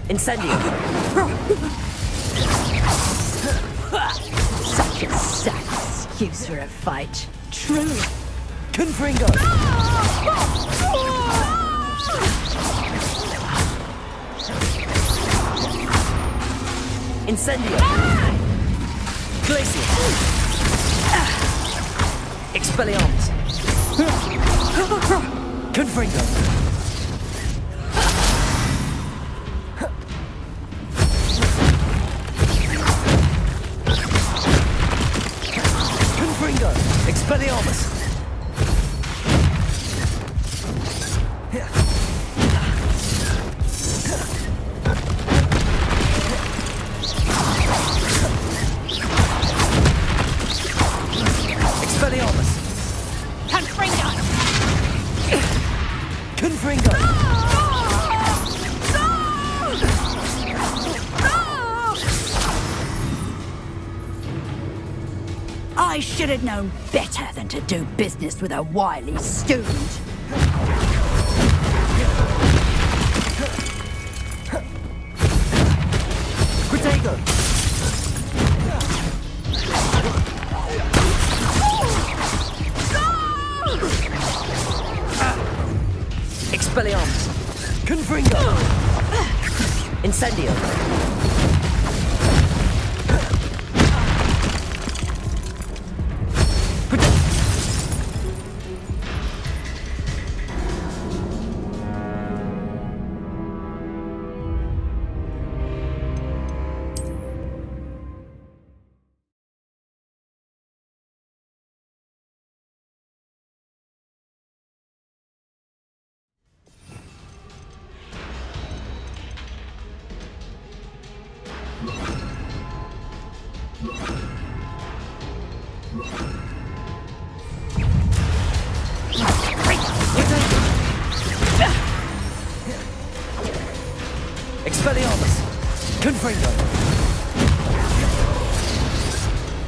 Incendio. Such a sad excuse for a fight. True. Confringo. Incendio. Glacier. Expelliarmus. Confringo. Confringo. Expelliarmus. Expelliarmus. Confringo. Confringo. I should have known better than to do business with a wily student. Protego. Expelliarmus. Confringo. Incendio. Expelliarmus. Confringo.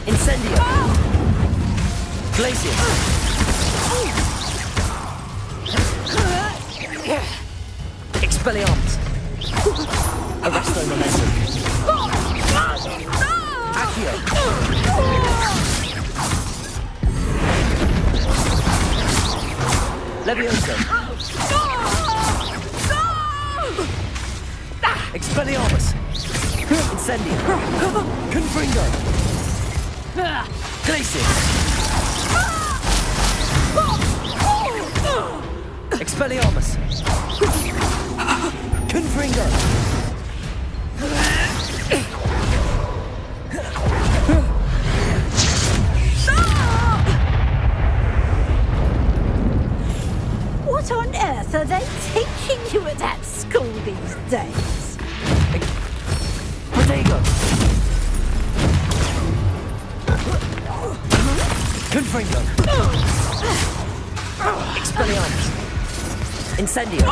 Incendio. Glacier. Expelliarmus. Arresto momentum. Accio. Levioso. Expelliarmus. Incendio. Confringo. Glacier. Expelliarmus. Confringo. What on earth are they teaching you at that school these days? Protego. Confringo. Expelliarmus. Incendio.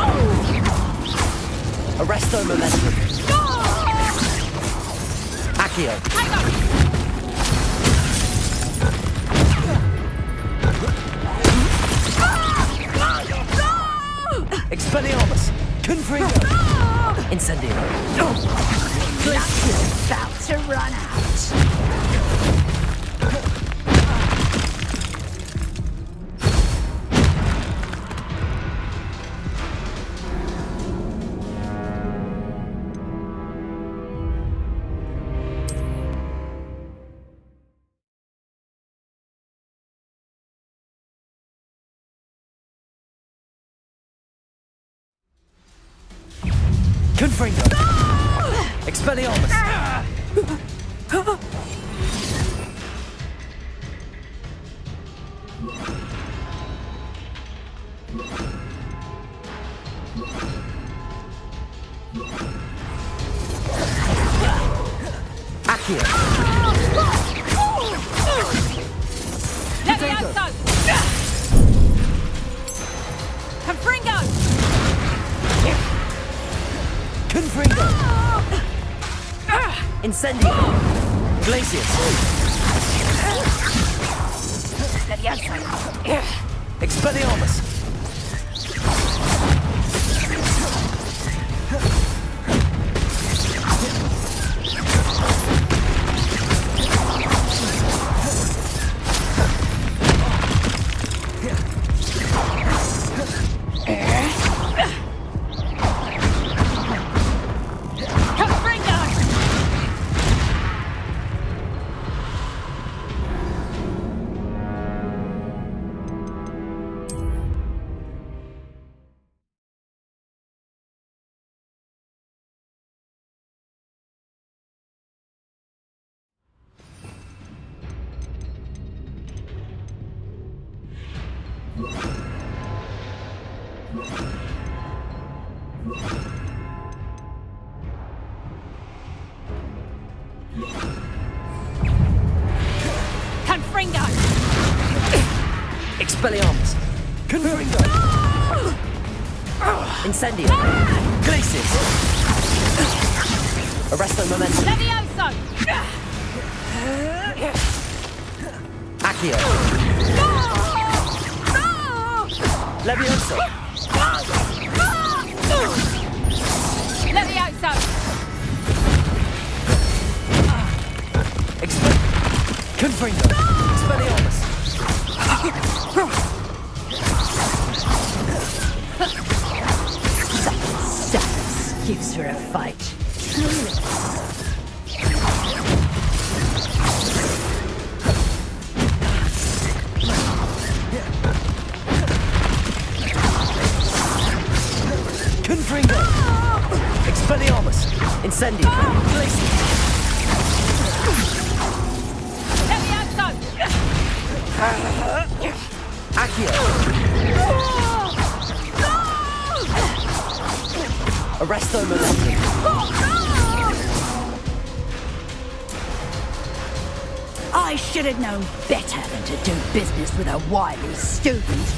Arresto momentum. Accio. Expelliarmus. Confringo. Incendio. Luck is about to run out. Confringo. Expelliarmus. Accio. Levioso! Confringo! Confringo. Incendio. Glacier. Levioso! Expelliarmus. Confringo! Expelliarmus! Confringo! Incendio! Glacius! Arresto Momentum! Levioso! Accio! Levioso! Levioso! Confringo! Expelliarmus! Excuse for a fight. Confringo! Expelliarmus! Incendio! Glacius! Levioso! Accio! Arresto Momentum! I should have known better than to do business with a wily student.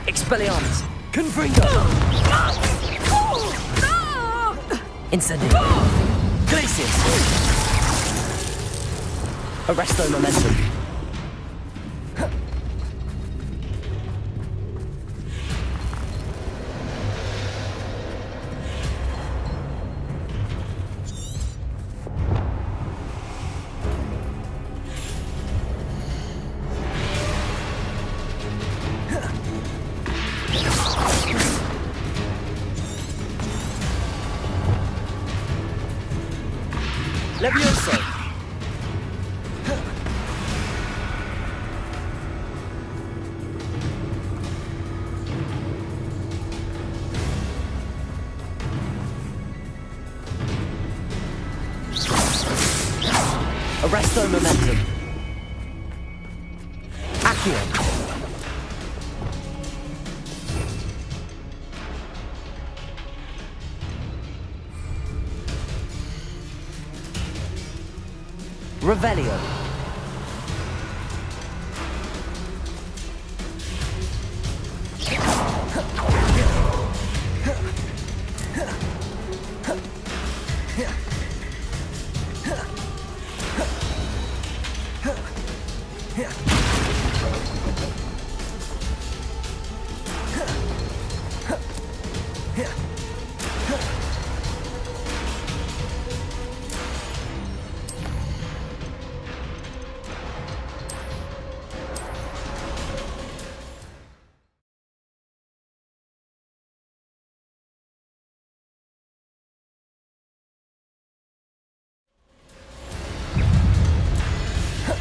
Expelliarmus! Confringo! Incendio! Glacius! Arresto Momentum! Levioso! Arresto Momentum! Accio! Revelio!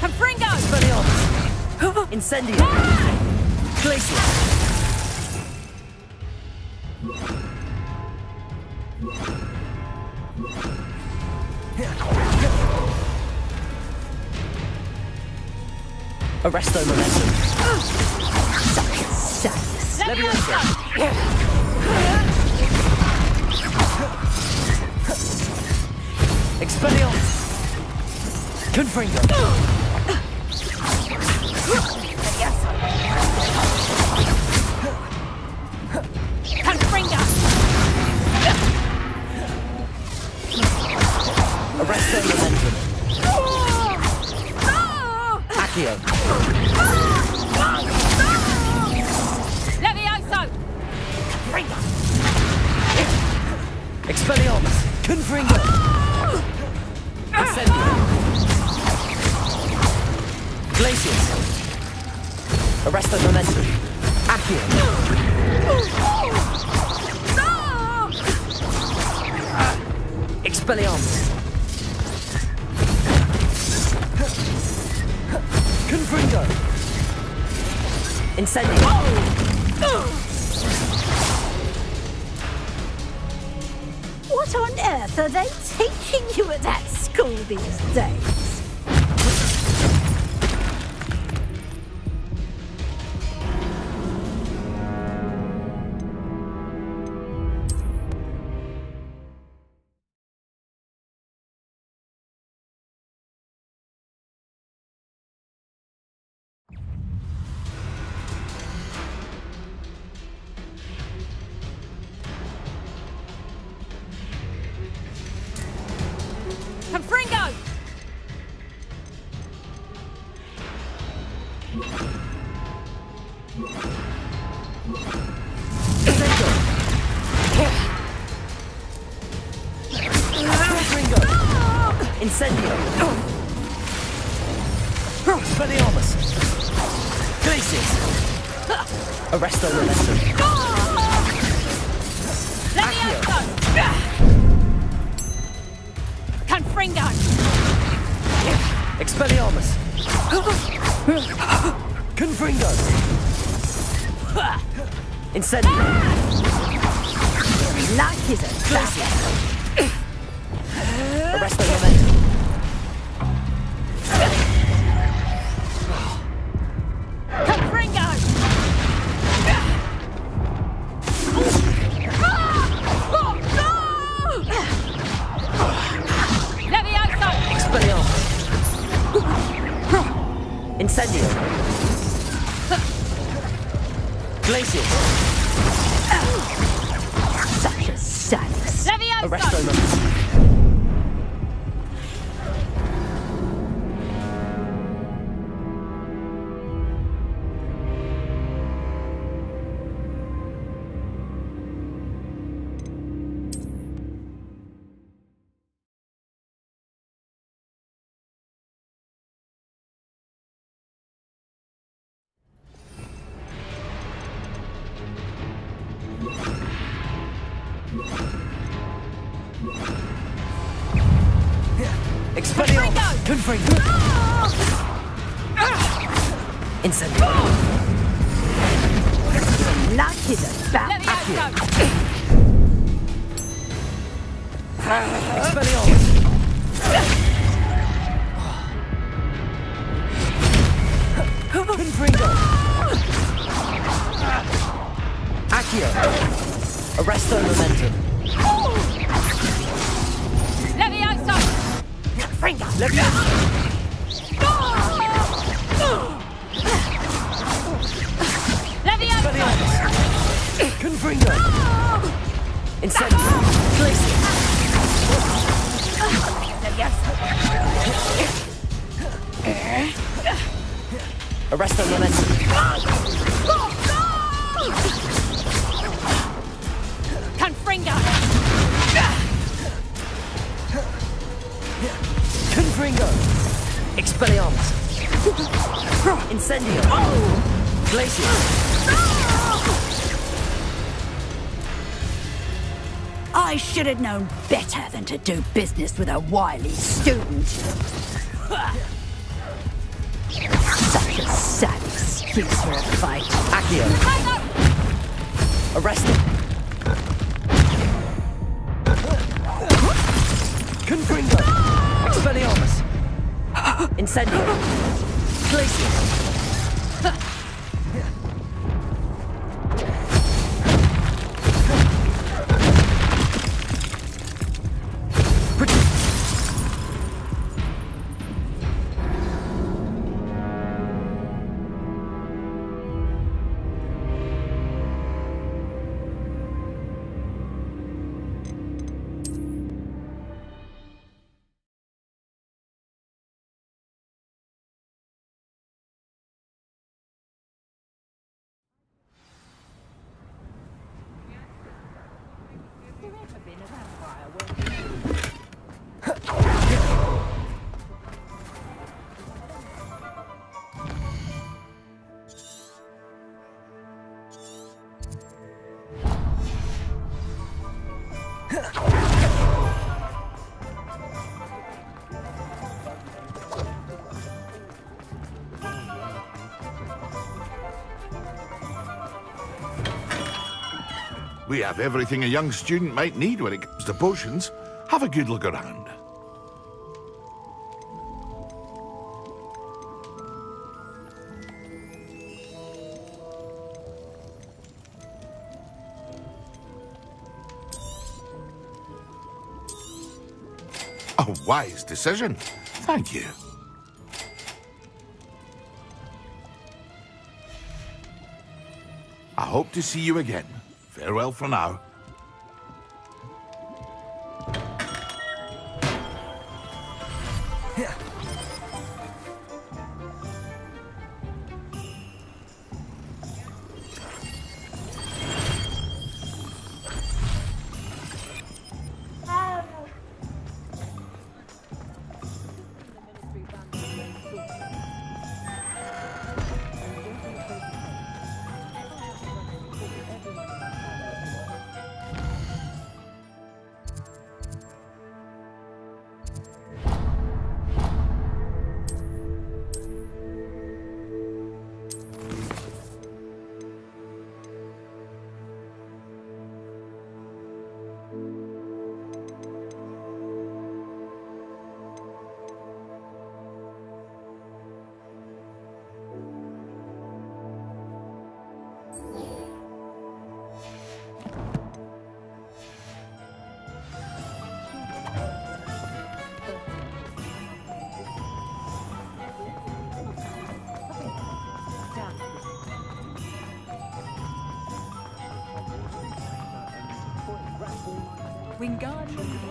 Confringo! Expelliarmus! Incendio! Glacius! Arresto Momentum! Levioso! Expelliarmus! Confringo! Confringo! Arresto Momentum! Accio! Levioso! Expelliarmus! Confringo! Incendio! Glaciers. Arrest the momentum. Accio. Expelliarmus. Confringo. Incendio. What on earth are they teaching you at that school these days? Confringo! Confringo. Incendio. Expelliarmus. Glaciers. Arrest the momentum. Accio. Confringo! Expelliarmus. Confringo. Incendio. Like is a Glaciers. Arrest the momentum. Confringo! Levioso! Expelliarmus. Incendio. Glaciers. such a sad Arrest the Levioso! momentum. Expelliarmus. Confringo. Incendio. Luck is about Levioso! Expelliarmus. Confringo. Accio. Arrest the momentum. Levioso! Confringo! Levioso. Levioso! Expelliarmus. Confringo. Incendio. Glacier. Arrest the momentum. Confringo! Confringo. Expelliarmus. Incendio. Glacier. I should have known better than to do business with a wily student. Such a sad excuse for a fight. Accio. Arrest him. Confringo. Expelliarmus. Incendio. Glacier. We have everything a young student might need when it comes to potions. Have a good look around. A wise decision. Thank you. I hope to see you again. Farewell for now. Wingardium.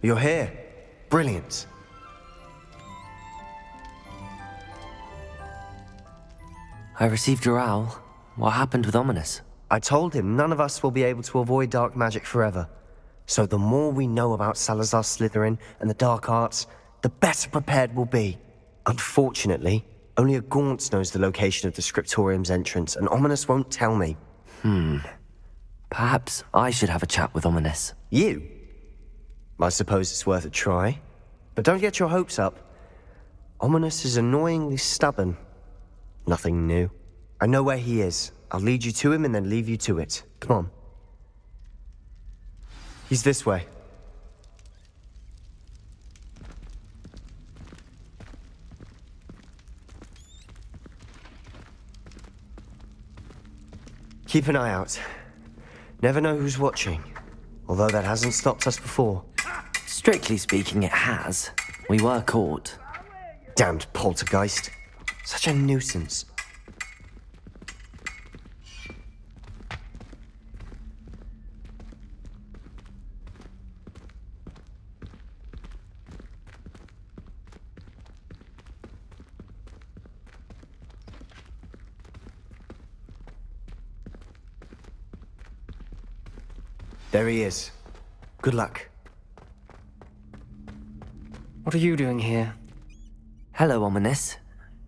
You're here. Brilliant. I received your owl. What happened with Ominous? I told him none of us will be able to avoid dark magic forever. So the more we know about Salazar Slytherin and the dark arts, the better prepared we'll be. Unfortunately, only a Gaunt knows the location of the Scriptorium's entrance, and Ominous won't tell me. Perhaps I should have a chat with Ominous. You? I suppose it's worth a try. But don't get your hopes up. Ominous is annoyingly stubborn. Nothing new. I know where he is. I'll lead you to him and then leave you to it. Come on. He's this way. Keep an eye out. Never know who's watching. Although that hasn't stopped us before. Strictly speaking, it has. We were caught. Damned poltergeist. Such a nuisance. There he is. Good luck. What are you doing here? Hello, Ominous.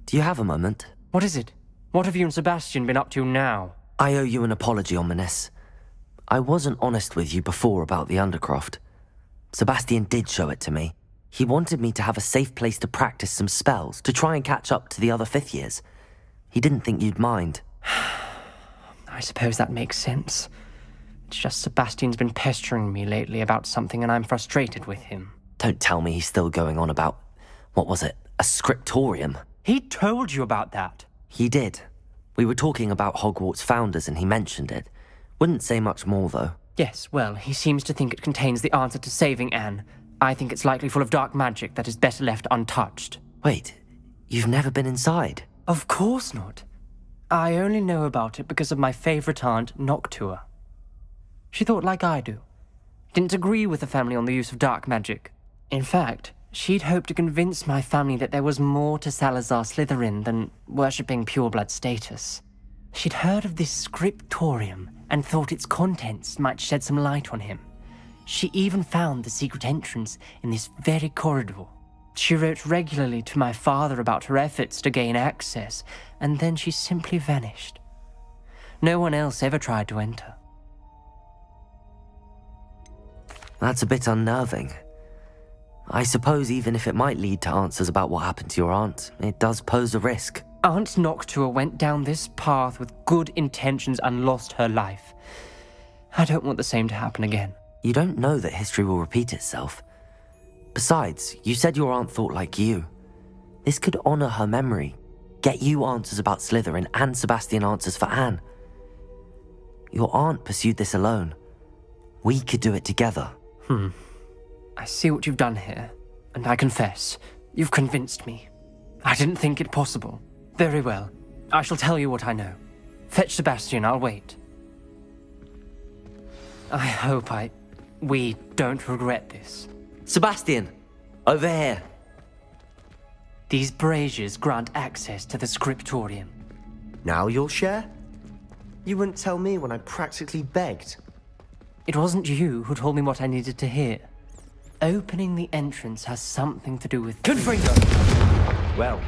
Do you have a moment? What is it? What have you and Sebastian been up to now? I owe you an apology, Ominous. I wasn't honest with you before about the Undercroft. Sebastian did show it to me. He wanted me to have a safe place to practice some spells, to try and catch up to the other 5th years. He didn't think you'd mind. I suppose that makes sense. It's just Sebastian's been pestering me lately about something and I'm frustrated with him. Don't tell me he's still going on about, what was it, a scriptorium? He told you about that. He did. We were talking about Hogwarts founders and he mentioned it. Wouldn't say much more, though. Yes, well, he seems to think it contains the answer to saving Anne. I think it's likely full of dark magic that is better left untouched. Wait, you've never been inside? Of course not. I only know about it because of my favorite aunt, Noctua. She thought like I do. Didn't agree with the family on the use of dark magic. In fact, she'd hoped to convince my family that there was more to Salazar Slytherin than worshipping pureblood status. She'd heard of this scriptorium and thought its contents might shed some light on him. She even found the secret entrance in this very corridor. She wrote regularly to my father about her efforts to gain access, and then she simply vanished. No one else ever tried to enter. That's a bit unnerving. I suppose even if it might lead to answers about what happened to your aunt, it does pose a risk. Aunt Noctua went down this path with good intentions and lost her life. I don't want the same to happen again. You don't know that history will repeat itself. Besides, you said your aunt thought like you. This could honor her memory, get you answers about Slytherin and Sebastian answers for Anne. Your aunt pursued this alone. We could do it together. I see what you've done here, and I confess, you've convinced me. I didn't think it possible. Very well. I shall tell you what I know. Fetch Sebastian, I'll wait. I hope we don't regret this. Sebastian! Over here! These braziers grant access to the scriptorium. Now you'll share? You wouldn't tell me when I practically begged. It wasn't you who told me what I needed to hear. Opening the entrance has something to do with... Confringo! Well,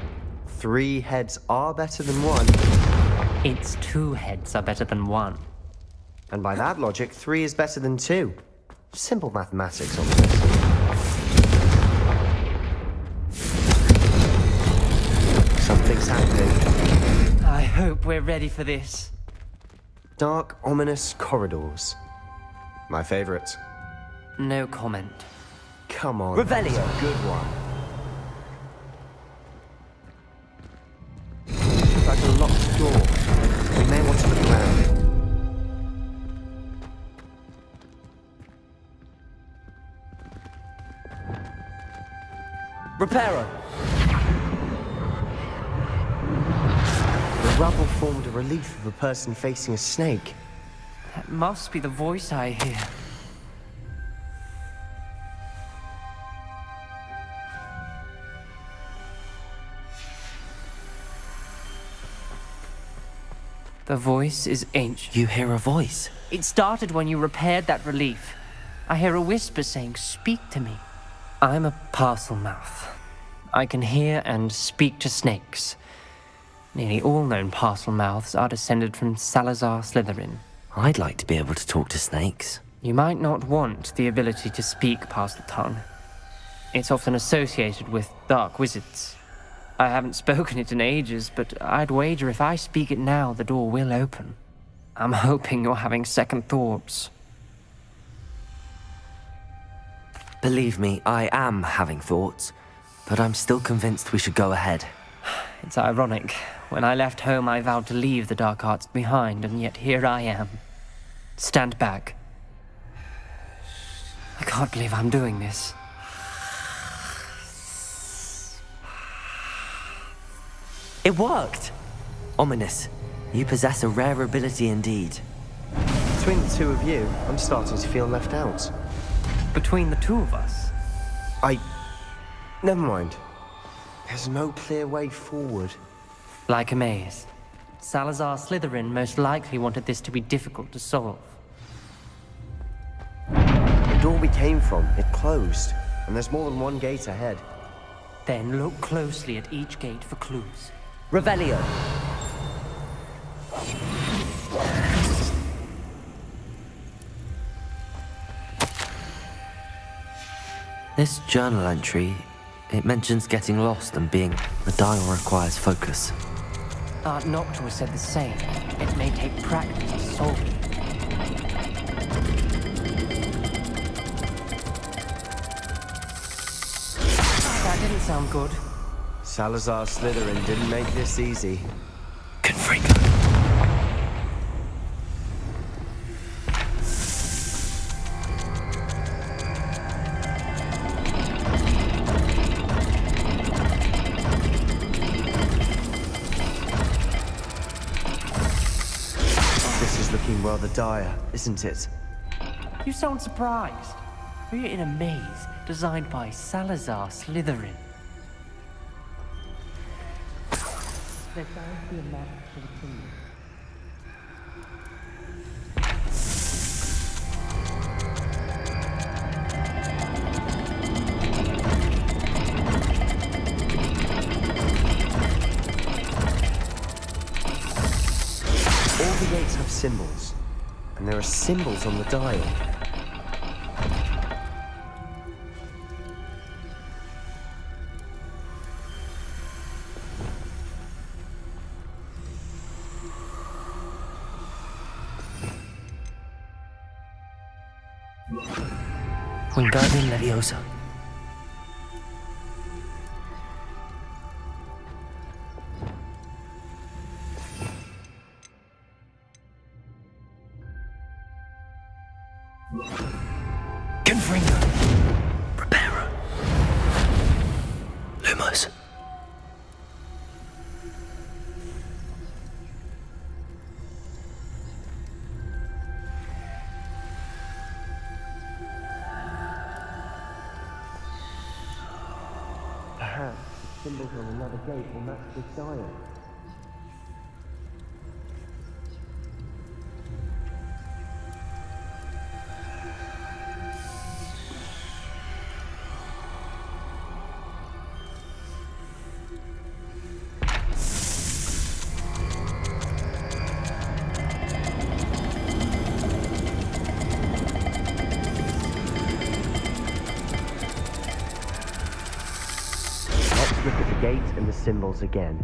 3 heads are better than 1. Its 2 heads are better than 1. And by that logic, 3 is better than 2. Simple mathematics on this. Something's happening. I hope we're ready for this. Dark, ominous corridors. My favorite. No comment. Come on. Revelio. That's a good one. Like a locked door. We may want to look around. Reparo! The rubble formed a relief of a person facing a snake. That must be the voice I hear. The voice is ancient. You hear a voice? It started when you repaired that relief. I hear a whisper saying, "Speak to me." I'm a parcel mouth. I can hear and speak to snakes. Nearly all known parcel mouths are descended from Salazar Slytherin. I'd like to be able to talk to snakes. You might not want the ability to speak parcel tongue. It's often associated with dark wizards. I haven't spoken it in ages, but I'd wager if I speak it now, the door will open. I'm hoping you're having second thoughts. Believe me, I am having thoughts, but I'm still convinced we should go ahead. It's ironic. When I left home, I vowed to leave the dark arts behind, and yet here I am. Stand back. I can't believe I'm doing this. It worked! Ominous, you possess a rare ability indeed. Between the 2 of you, I'm starting to feel left out. Between the 2 of us, Never mind. There's no clear way forward. like a maze. Salazar Slytherin most likely wanted this to be difficult to solve. The door we came from, it closed, and there's more than one gate ahead. Then look closely at each gate for clues. Revelio! This journal entry, it mentions getting lost and being the dial requires focus. Aunt Noctua said the same. It may take practice to solve it. That didn't sound good. Salazar Slytherin didn't make this easy. Confringo. This is looking rather dire, isn't it? You sound surprised. We're in a maze designed by Salazar Slytherin. There sounds to be a map to the kingdom. All the gates have symbols, and there are symbols on the dial. Wingardium Leviosa. Confringo. Preparo. Lumos. Perhaps the symbols on another gate will match this dial. Let's look at the gate and the symbols again.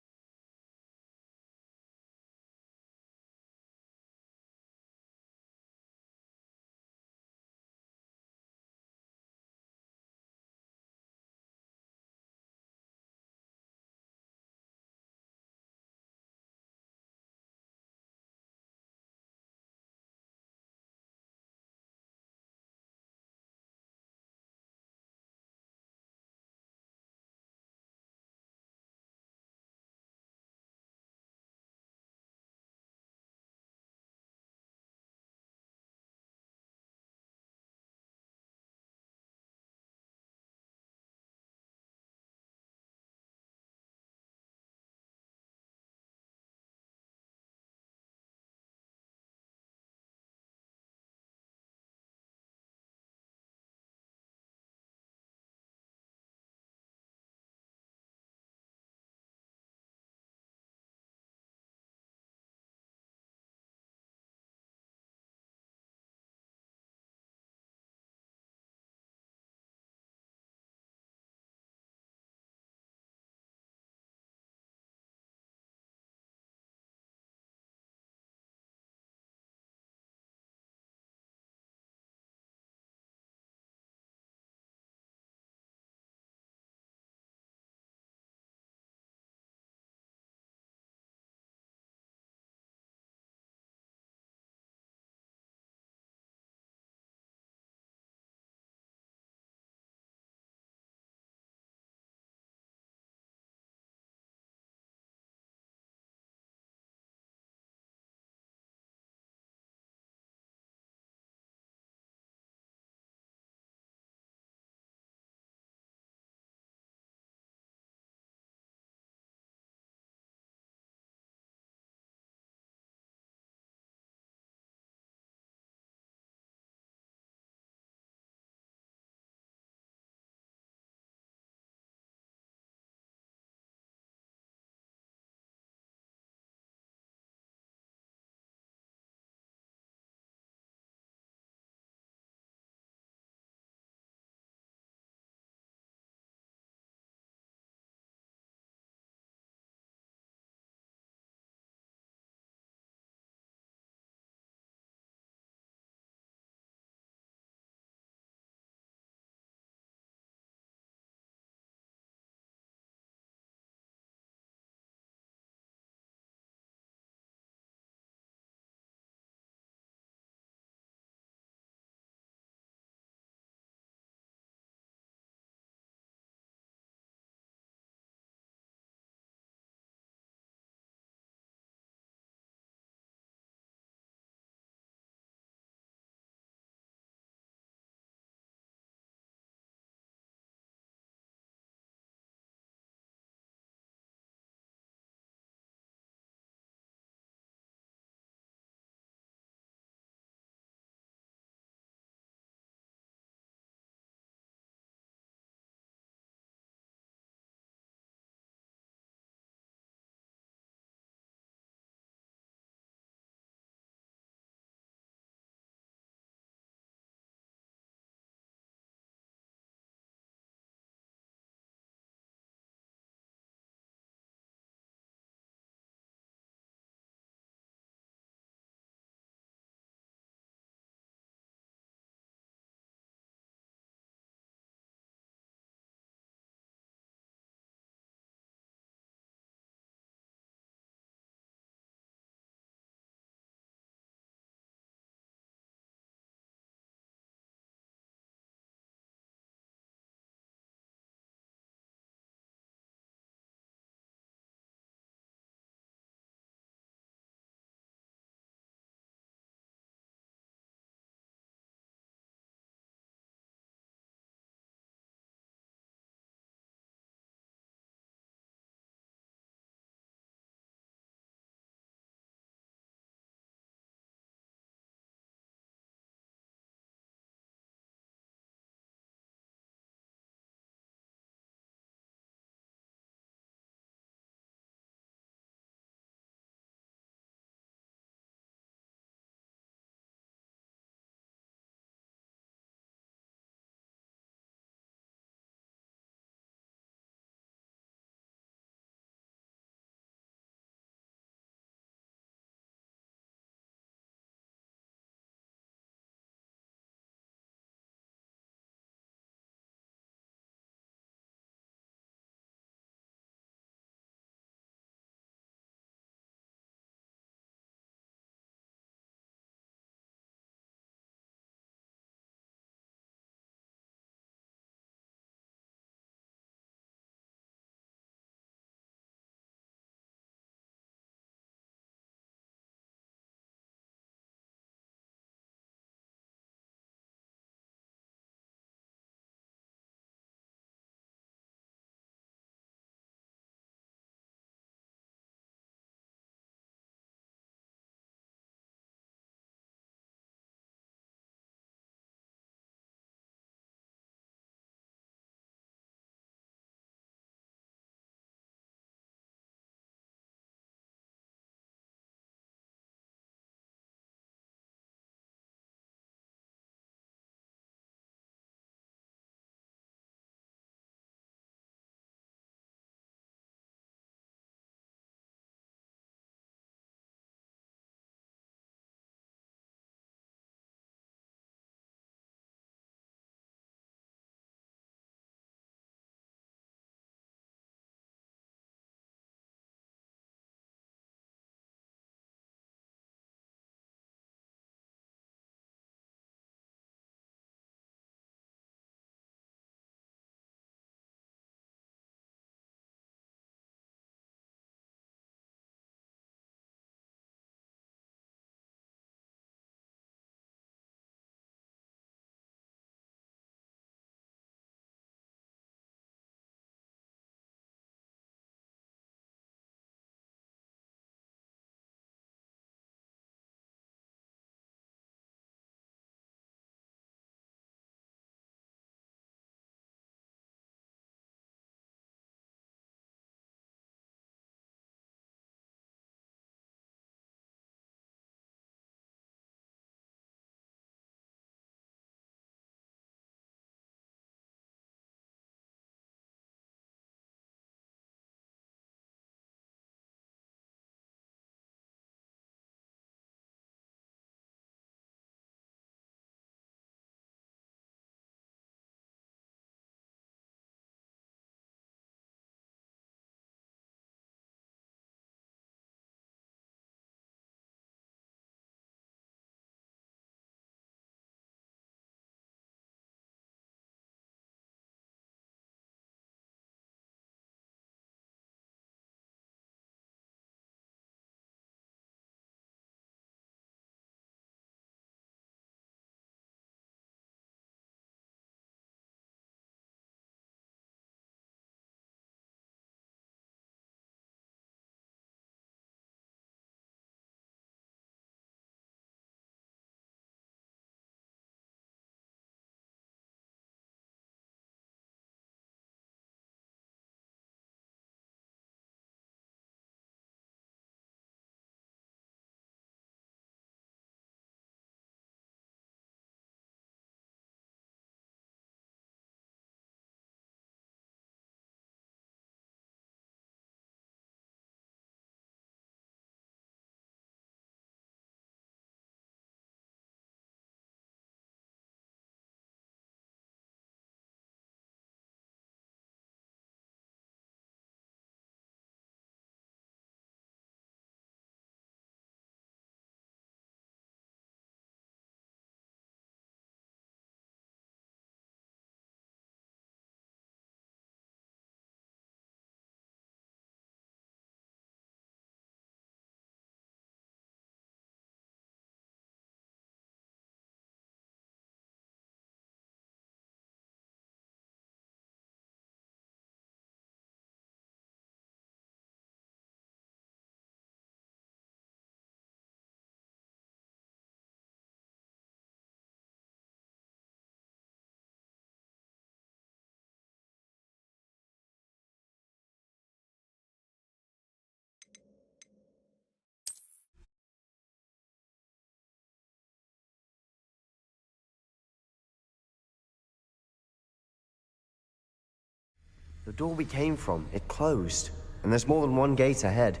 The door we came from, it closed. And there's more than one gate ahead.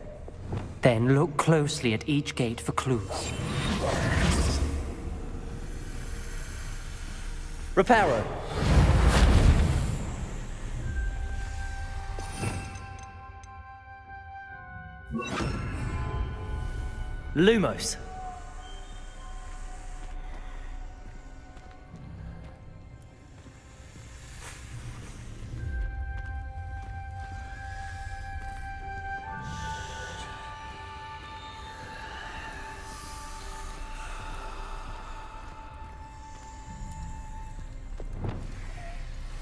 Then look closely at each gate for clues. Reparo! Lumos.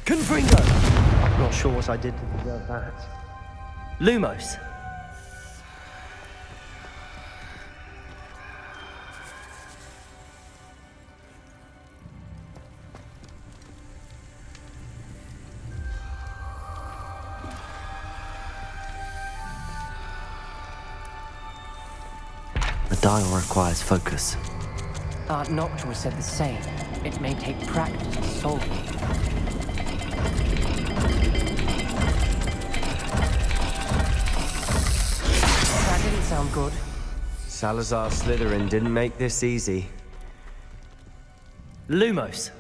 Confringo! Not sure what I did to deserve that. Lumos. The dial requires focus. Aunt Noctua said the same. It may take practice to solve it. That didn't sound good. Salazar Slytherin didn't make this easy. Lumos.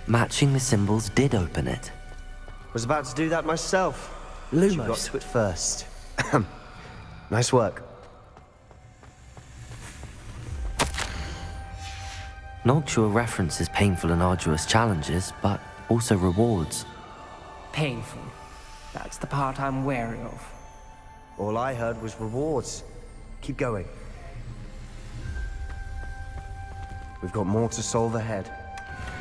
Matching the symbols did open it. Was about to do that myself. Lumos. You got to it first. Nice work. Noctua references painful and arduous challenges, but also rewards. Painful. That's the part I'm wary of. All I heard was rewards. Keep going. We've got more to solve ahead.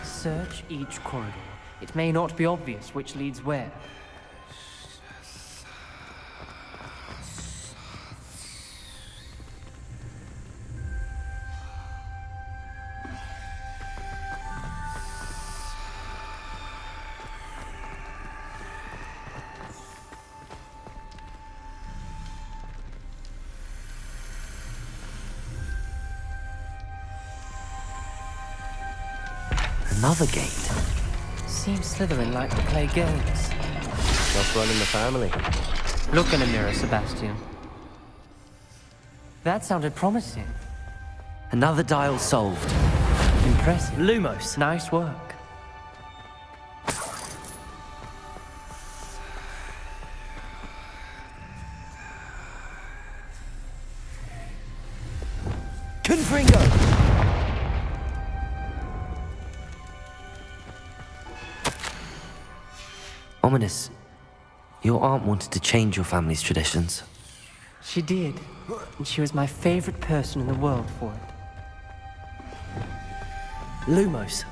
Search each corridor. It may not be obvious which leads where. Another gate. Seems Slytherin like to play games. What's running the family? Look in a mirror, Sebastian. That sounded promising. Another dial solved. Impressive. Lumos, nice work. Confringo! Ominous. Your aunt wanted to change your family's traditions. She did. And she was my favorite person in the world for it. Lumos.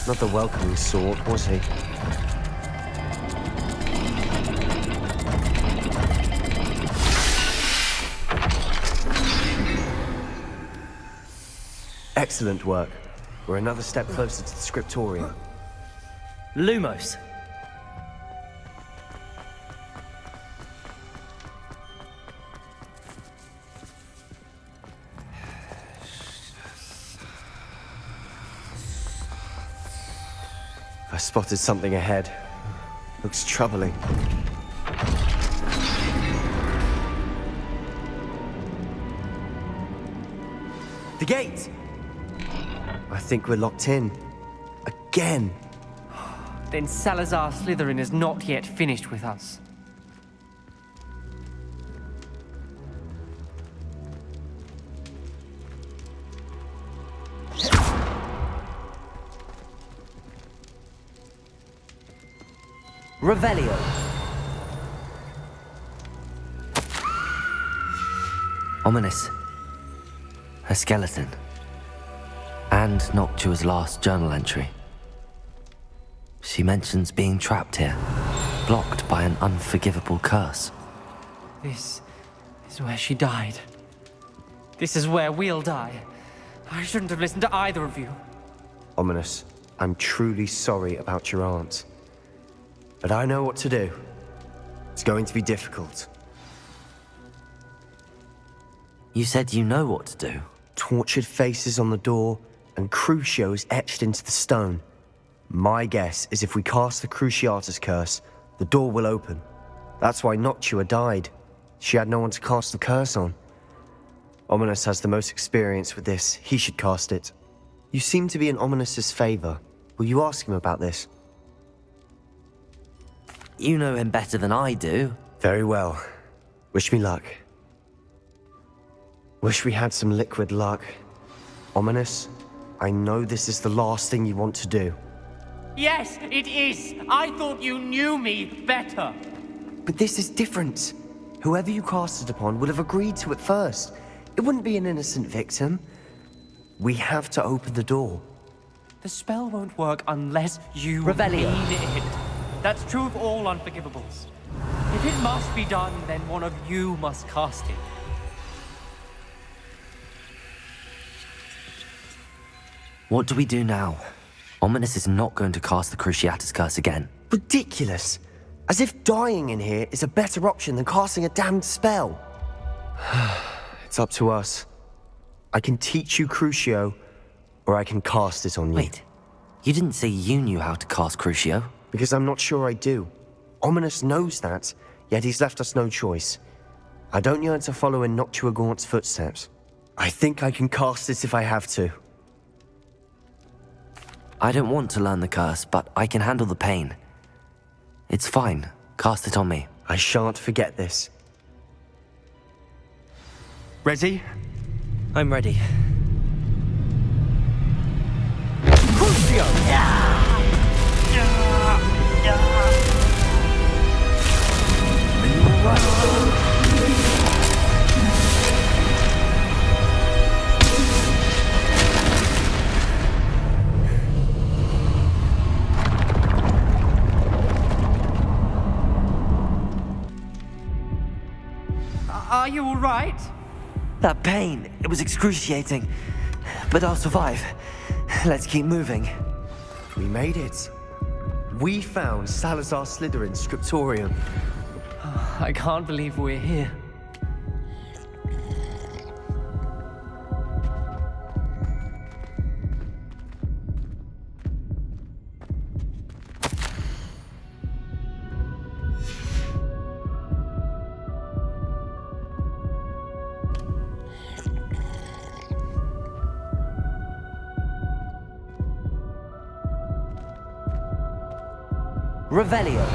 Not the welcoming sort, was he? Excellent work. We're another step closer to the scriptorium. Lumos. I spotted something ahead. Looks troubling. The gate! I think we're locked in. Again. Then Salazar Slytherin is not yet finished with us. Revelio. Ominous. A skeleton. And Noctua's last journal entry. She mentions being trapped here, blocked by an unforgivable curse. This is where she died. This is where we'll die. I shouldn't have listened to either of you. Ominous, I'm truly sorry about your aunt. But I know what to do. It's going to be difficult. You said you know what to do. Tortured faces on the door and Crucios etched into the stone. My guess is if we cast the Cruciatus curse, the door will open. That's why Noctua died. She had no one to cast the curse on. Ominous has the most experience with this. He should cast it. You seem to be in Ominous's favor. Will you ask him about this? You know him better than I do. Very well. Wish me luck. Wish we had some liquid luck. Ominous, I know this is the last thing you want to do. Yes, it is. I thought you knew me better. But this is different. Whoever you cast it upon would have agreed to it first. It wouldn't be an innocent victim. We have to open the door. The spell won't work unless you Revelio. mean it. That's true of all unforgivables. If it must be done, then one of you must cast it. What do we do now? Ominous is not going to cast the Cruciatus curse again. Ridiculous. As if dying in here is a better option than casting a damned spell. It's up to us. I can teach you Crucio, or I can cast it on you. Wait, you didn't say you knew how to cast Crucio? Because I'm not sure I do. Ominous knows that, yet he's left us no choice. I don't yearn to follow in Noctua Gaunt's footsteps. I think I can cast it if I have to. I don't want to learn the curse, but I can handle the pain. It's fine. Cast it on me. I shan't forget this. Ready? I'm ready. Are you all right? That pain, it was excruciating. But I'll survive. Let's keep moving. We made it. We found Salazar Slytherin's scriptorium. I can't believe we're here. Revelio.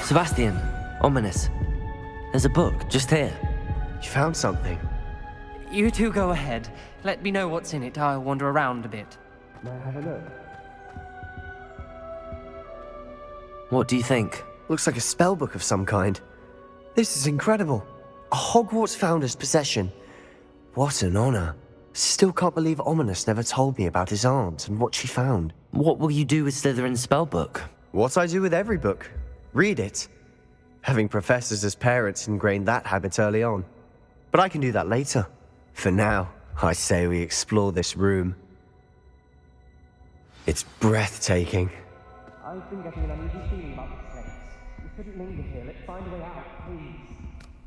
Sebastian, Ominous. There's a book just here. You found something. You two go ahead. Let me know what's in it. I'll wander around a bit. What do you think? Looks like a spellbook of some kind. This is incredible. A Hogwarts founder's possession. What an honor. Still can't believe Ominous never told me about his aunt and what she found. What will you do with Slytherin's spellbook? What I do with every book. Read it. Having professors as parents ingrained that habit early on. But I can do that later. For now, I say we explore this room. It's breathtaking. I've been getting an uneasy feeling about this place. shouldn't linger here. Let's find a way out, please.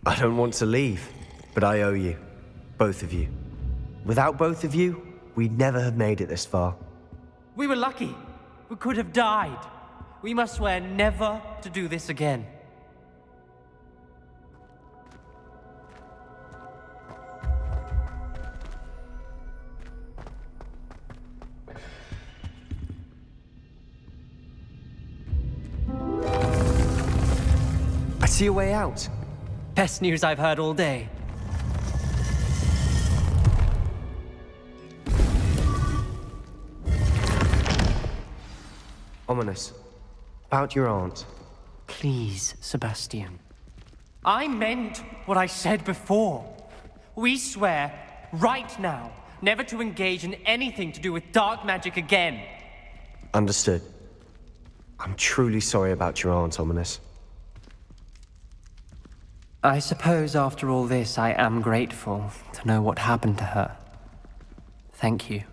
I don't want to leave, but I owe you. Both of you. Without both of you, we'd never have made it this far. We were lucky. We could have died. We must swear never to do this again. I see a way out. Best news I've heard all day. Ominous. About your aunt. Please, Sebastian. I meant what I said before. We swear, right now, never to engage in anything to do with dark magic again. Understood. I'm truly sorry about your aunt, Ominous. I suppose after all this, I am grateful to know what happened to her. Thank you.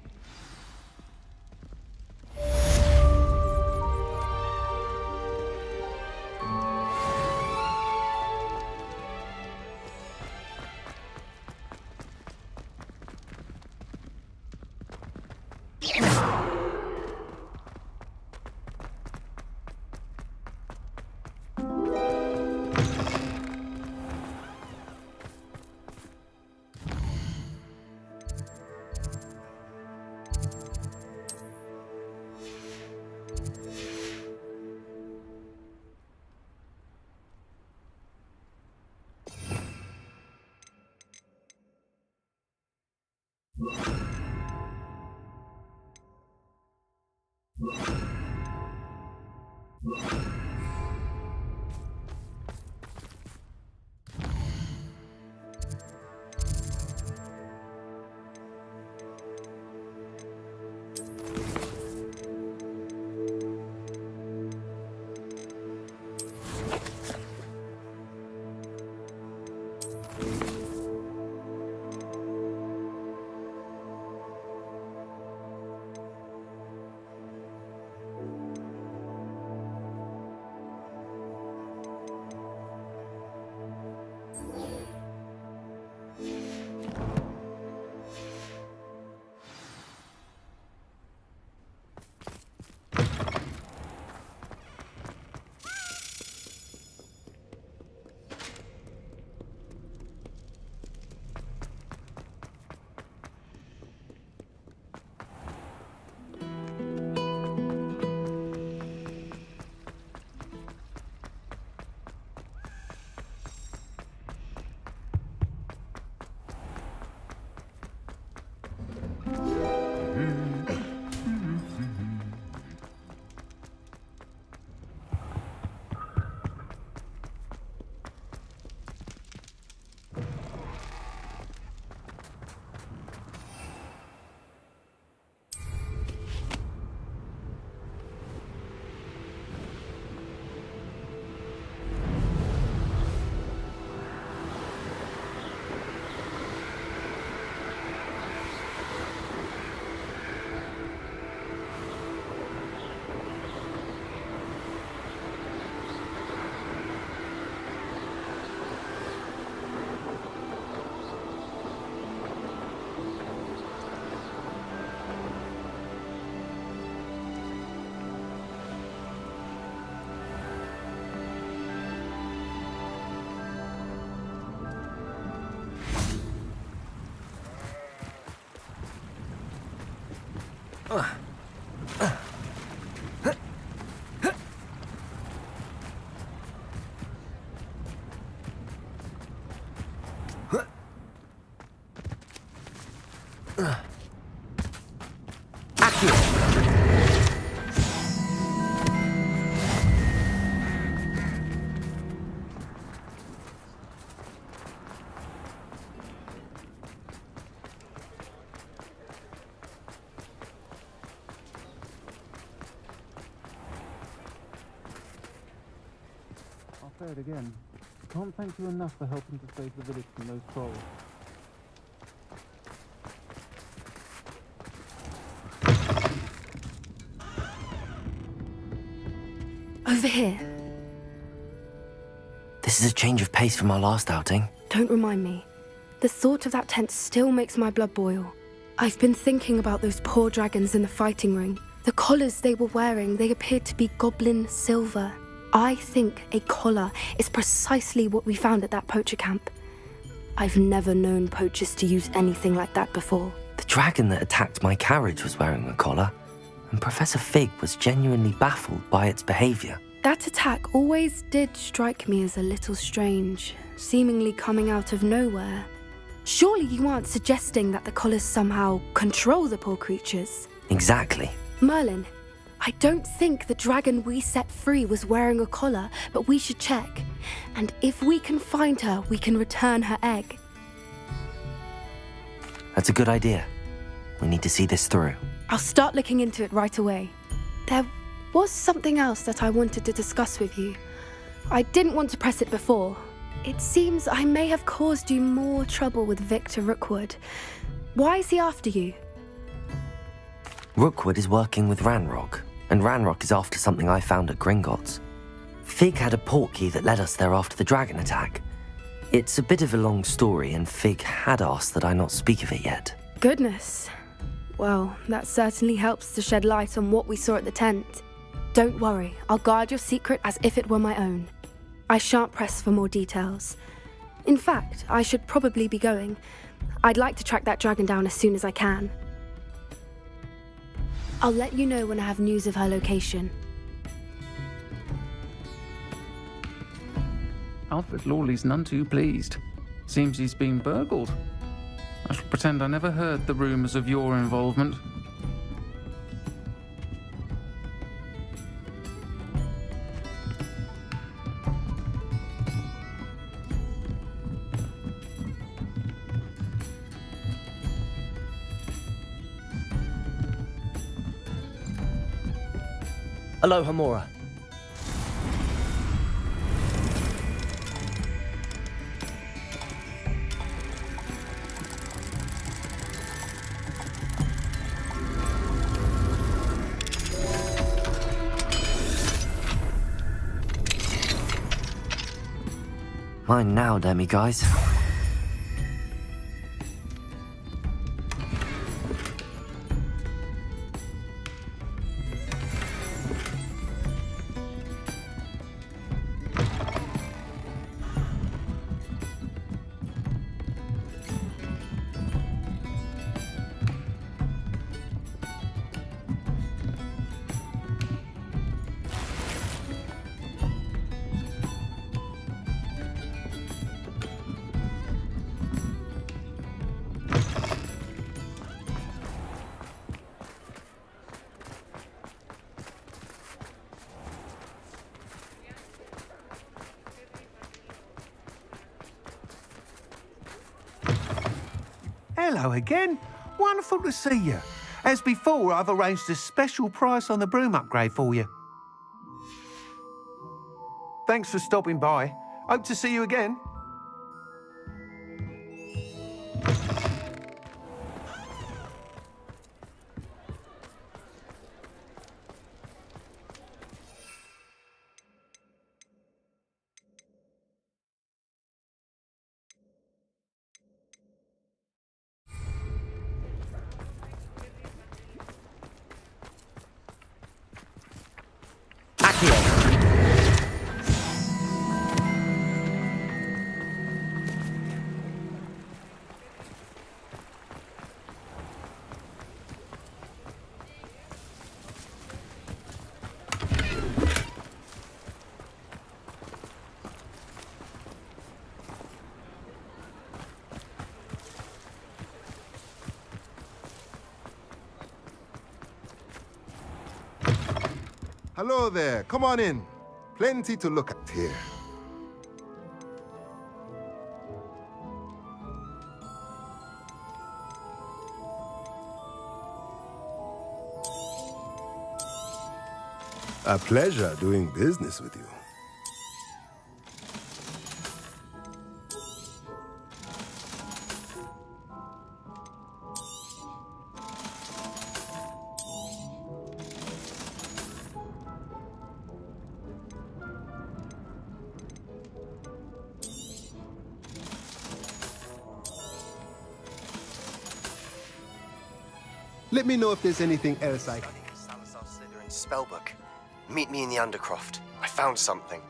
I'll say it again. Can't thank you enough for helping to save the village from those trolls. Over here. This is a change of pace from our last outing. Don't remind me. The thought of that tent still makes my blood boil. I've been thinking about those poor dragons in the fighting ring. The collars they were wearing, they appeared to be goblin silver. I think a collar is precisely what we found at that poacher camp. I've never known poachers to use anything like that before. The dragon that attacked my carriage was wearing a collar, and Professor Fig was genuinely baffled by its behavior. That attack always did strike me as a little strange, seemingly coming out of nowhere. Surely you aren't suggesting that the collars somehow control the poor creatures? Exactly. Merlin, I don't think the dragon we set free was wearing a collar, but we should check. And if we can find her, we can return her egg. That's a good idea. We need to see this through. I'll start looking into it right away. There was something else that I wanted to discuss with you. I didn't want to press it before. It seems I may have caused you more trouble with Victor Rookwood. Why is he after you? Rookwood is working with Ranrock, and Ranrock is after something I found at Gringotts. Fig had a portkey that led us there after the dragon attack. It's a bit of a long story, and Fig had asked that I not speak of it yet. Goodness. Well, that certainly helps to shed light on what we saw at the tent. Don't worry, I'll guard your secret as if it were my own. I shan't press for more details. In fact, I should probably be going. I'd like to track that dragon down as soon as I can. I'll let you know when I have news of her location. Alfred Lawley's none too pleased. Seems he's been burgled. I shall pretend I never heard the rumours of your involvement. Aloha, Mora. Mine now, demi-guys. Hello again. Wonderful to see you. As before, I've arranged a special price on the broom upgrade for you. Thanks for stopping by. Hope to see you again. Hello there, come on in. Plenty to look at here. A pleasure doing business with you. Let me know if there's anything else I... Studying Salazar Slytherin's spellbook. Meet me in the Undercroft. I found something.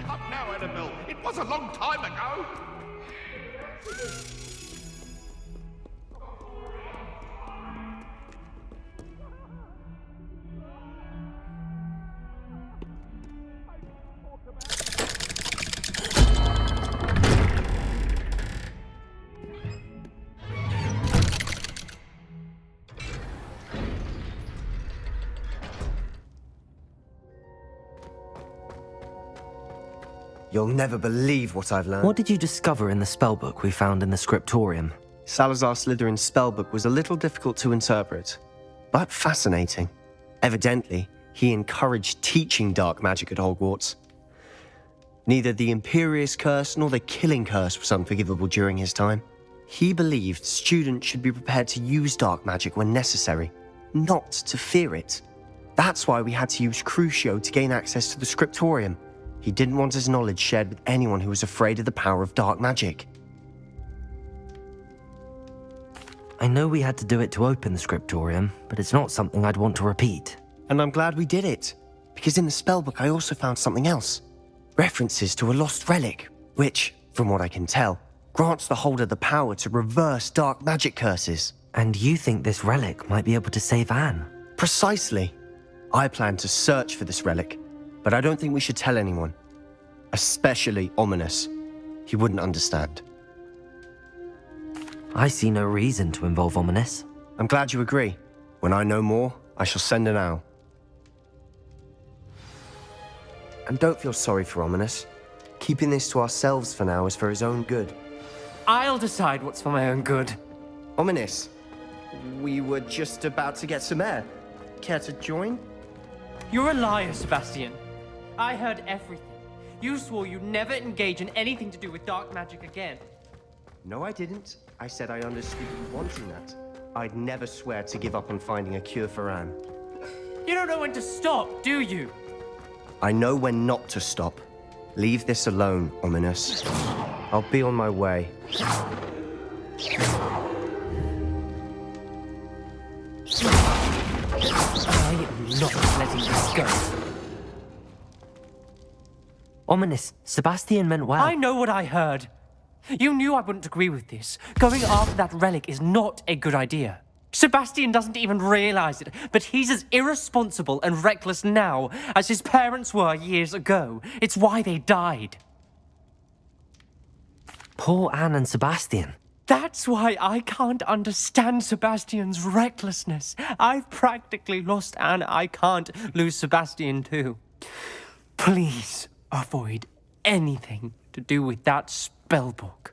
Up now, Annabelle. It was a long time ago. You'll never believe what I've learned. What did you discover in the spellbook we found in the scriptorium? Salazar Slytherin's spellbook was a little difficult to interpret, but fascinating. Evidently, he encouraged teaching dark magic at Hogwarts. Neither the Imperious Curse nor the Killing Curse was unforgivable during his time. He believed students should be prepared to use dark magic when necessary, not to fear it. That's why we had to use Crucio to gain access to the scriptorium. He didn't want his knowledge shared with anyone who was afraid of the power of dark magic. I know we had to do it to open the scriptorium, but it's not something I'd want to repeat. And I'm glad we did it, because in the spellbook I also found something else. References to a lost relic, which, from what I can tell, grants the holder the power to reverse dark magic curses. And you think this relic might be able to save Anne? Precisely. I plan to search for this relic, but I don't think we should tell anyone. Especially Ominous. He wouldn't understand. I see no reason to involve Ominous. I'm glad you agree. When I know more, I shall send an owl. And don't feel sorry for Ominous. Keeping this to ourselves for now is for his own good. I'll decide what's for my own good. Ominous, we were just about to get some air. Care to join? You're a liar, Sebastian. I heard everything. You swore you'd never engage in anything to do with dark magic again. No, I didn't. I said I understood you wanting that. I'd never swear to give up on finding a cure for Anne. You don't know when to stop, do you? I know when not to stop. Leave this alone, Ominous. I'll be on my way. I am not letting this go. Ominous, Sebastian meant well. I know what I heard. You knew I wouldn't agree with this. Going after that relic is not a good idea. Sebastian doesn't even realize it, but he's as irresponsible and reckless now as his parents were years ago. It's why they died. Poor Anne and Sebastian. That's why I can't understand Sebastian's recklessness. I've practically lost Anne. I can't lose Sebastian too. Please avoid anything to do with that spellbook.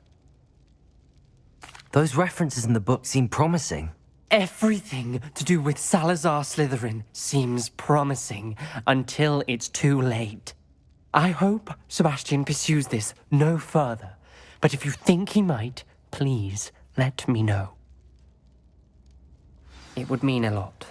Those references in the book seem promising. Everything to do with Salazar Slytherin seems promising until it's too late. I hope Sebastian pursues this no further, but if you think he might, please let me know. It would mean a lot.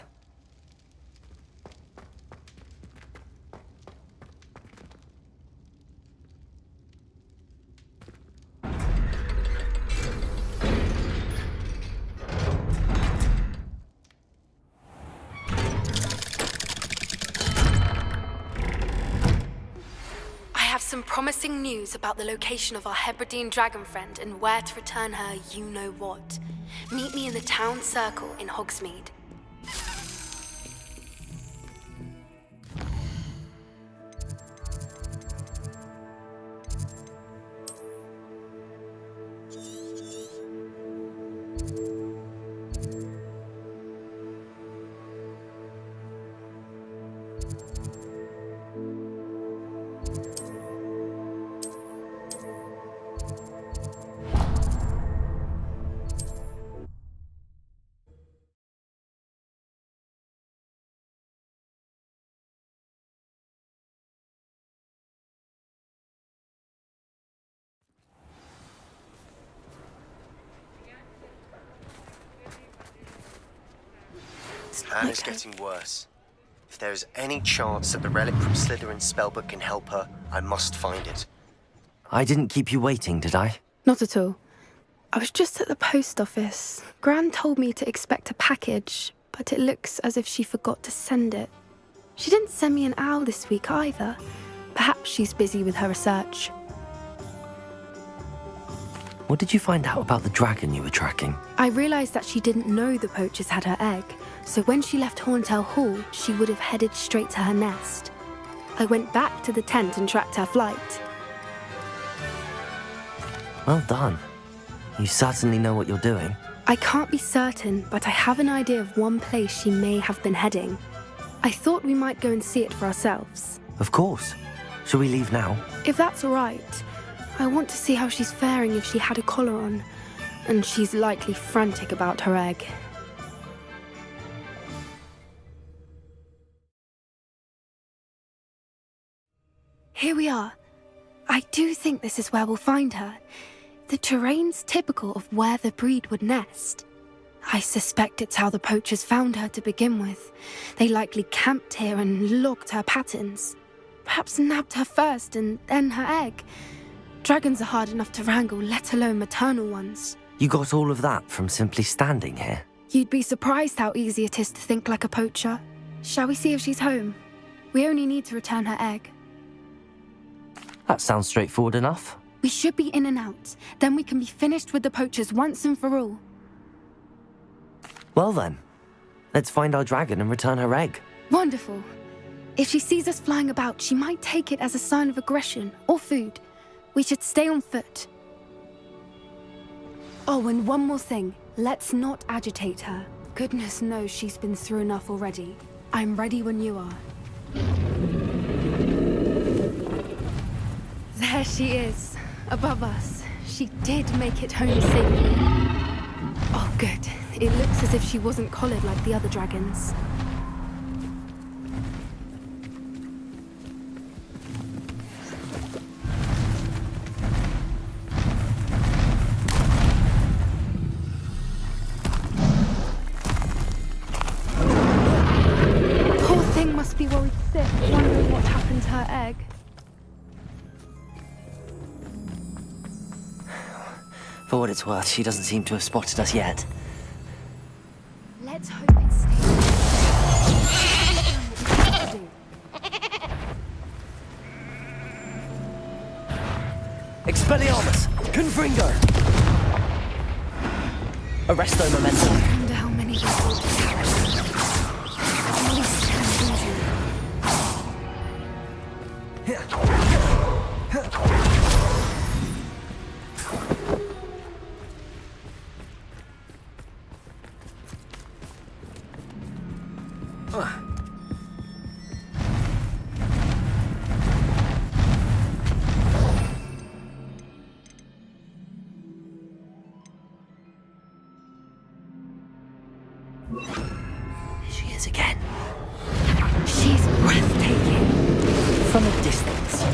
some promising news about the location of our Hebridean dragon friend and where to return her you-know-what. Meet me in the town circle in Hogsmeade. Anna's getting worse. If there is any chance that the relic from Slytherin's spellbook can help her, I must find it. I didn't keep you waiting, did I? Not at all. I was just at the post office. Gran told me to expect a package, but it looks as if she forgot to send it. She didn't send me an owl this week either. Perhaps she's busy with her research. What did you find out about the dragon you were tracking? I realised that she didn't know the poachers had her egg, so when she left Horntail Hall, she would have headed straight to her nest. I went back to the tent and tracked her flight. Well done. You certainly know what you're doing. I can't be certain, but I have an idea of one place she may have been heading. I thought we might go and see it for ourselves. Of course. Shall we leave now? If that's all right. I want to see how she's faring if she had a collar on, and she's likely frantic about her egg. Here we are. I do think this is where we'll find her. The terrain's typical of where the breed would nest. I suspect it's how the poachers found her to begin with. They likely camped here and logged her patterns. Perhaps nabbed her first and then her egg. Dragons are hard enough to wrangle, let alone maternal ones. You got all of that from simply standing here? You'd be surprised how easy it is to think like a poacher. Shall we see if she's home? We only need to return her egg. That sounds straightforward enough. We should be in and out. Then we can be finished with the poachers once and for all. Well then, let's find our dragon and return her egg. Wonderful. If she sees us flying about, she might take it as a sign of aggression or food. We should stay on foot. Oh, and one more thing. Let's not agitate her. Goodness knows she's been through enough already. I'm ready when you are. There she is, above us. She did make it home safely. Oh, good. It looks as if she wasn't collared like the other dragons. Poor thing must be worried sick, wondering what happened to her egg. For what it's worth, she doesn't seem to have spotted us yet. Let's hope it stays. Expelliarmus! Confringo! Arresto Memento! I wonder how many we will At least 10 usually. She is again. She's breathtaking. From a distance.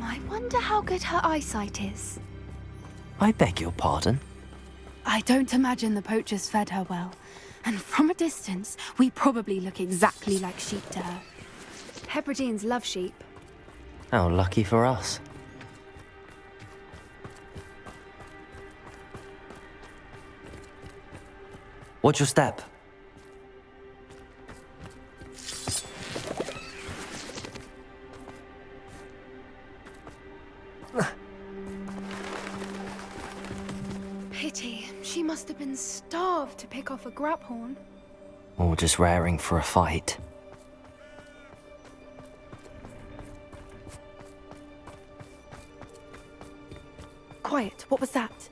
I wonder how good her eyesight is. I beg your pardon? I don't imagine the poachers fed her well. And from a distance, we probably look exactly like sheep to her. Hebrideans love sheep. How lucky for us. Watch your step. Pity. She must have been starved to pick off a graphorn. Or just raring for a fight. Quiet. What was that?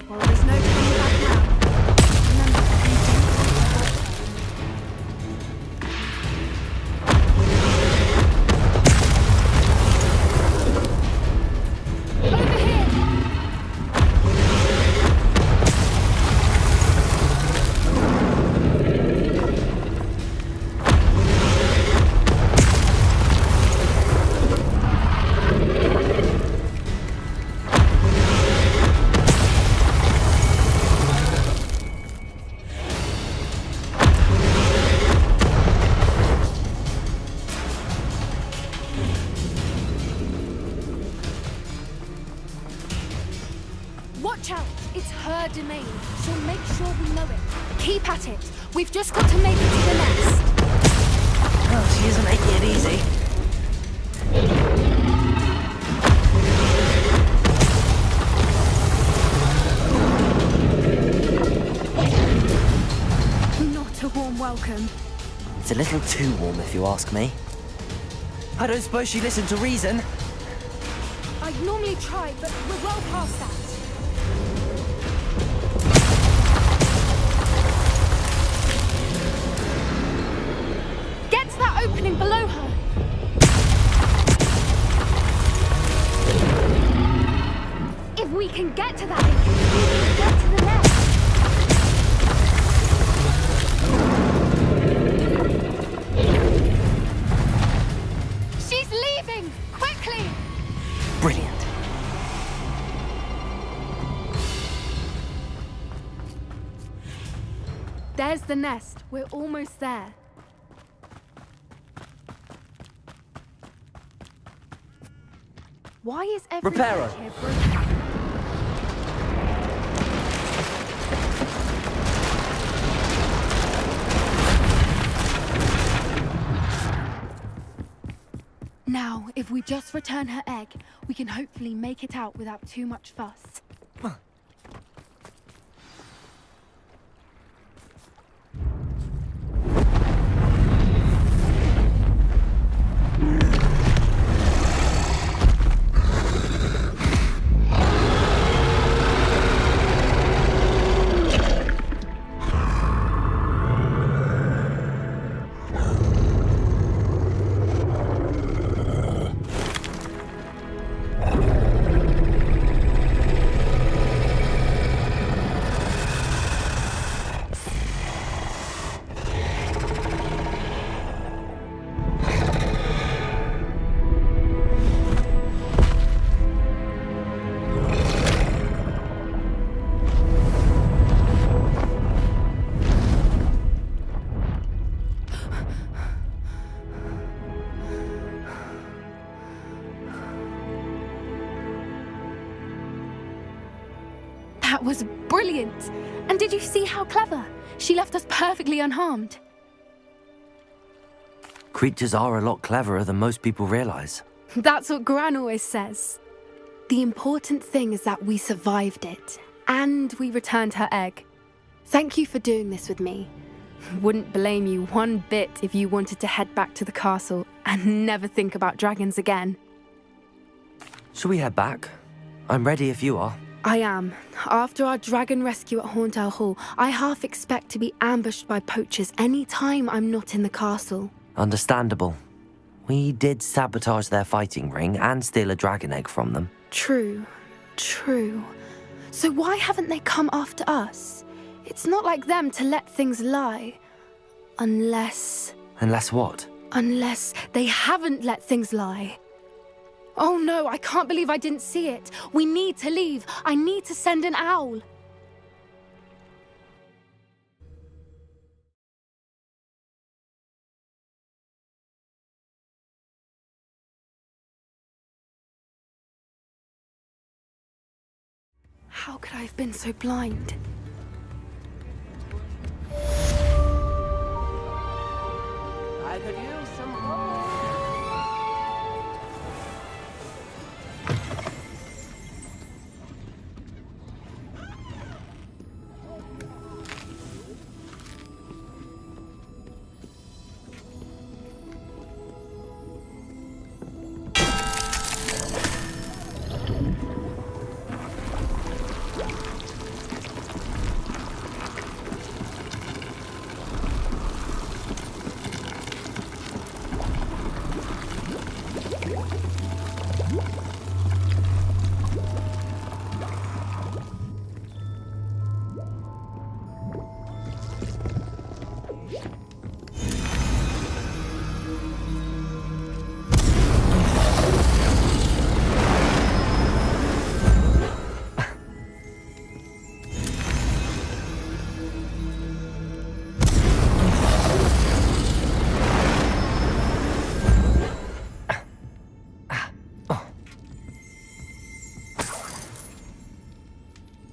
Well, there's no turning back now. Remember, you Watch out! It's her domain, so make sure we know it. Keep at it. We've just got to make it to the nest. Oh, she isn't making it easy. Not a warm welcome. It's a little too warm, if you ask me. I don't suppose she listened to reason. I'd normally try, but we're well past that. Get to that opening below her. If we can get to that entrance, we can get to the nest. She's leaving! Quickly! Brilliant. There's the nest. We're almost there. Why is every Reparo. bridge here broken? Now, if we just return her egg, we can hopefully make it out without too much fuss. That was brilliant! And did you see how clever? She left us perfectly unharmed. Creatures are a lot cleverer than most people realize. That's what Gran always says. The important thing is that we survived it, and we returned her egg. Thank you for doing this with me. Wouldn't blame you one bit if you wanted to head back to the castle and never think about dragons again. Shall we head back? I'm ready if you are. I am. After our dragon rescue at Horndale Hall, I half expect to be ambushed by poachers any time I'm not in the castle. Understandable. We did sabotage their fighting ring and steal a dragon egg from them. True. So why haven't they come after us? It's not like them to let things lie. Unless Unless what? they haven't let things lie. Oh no, I can't believe I didn't see it. We need to leave. I need to send an owl. How could I have been so blind? I could use some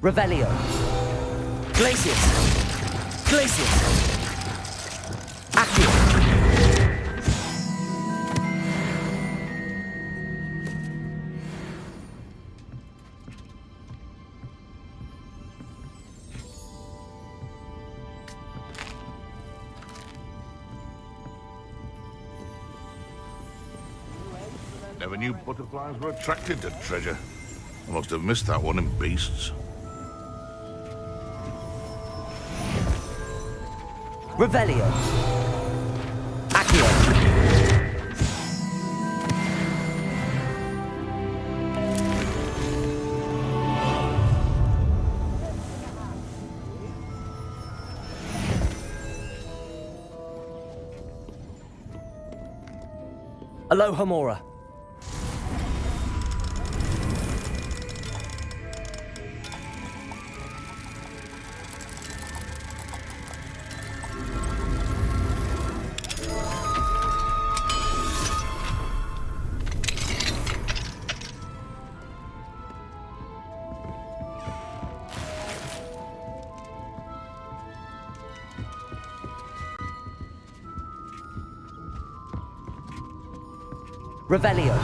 Revelio. Glacius. Glacius. Accio. Never knew butterflies were attracted to treasure. I must have missed that one in Beasts. Revelio. Accio. Aloha Mora. Revelio.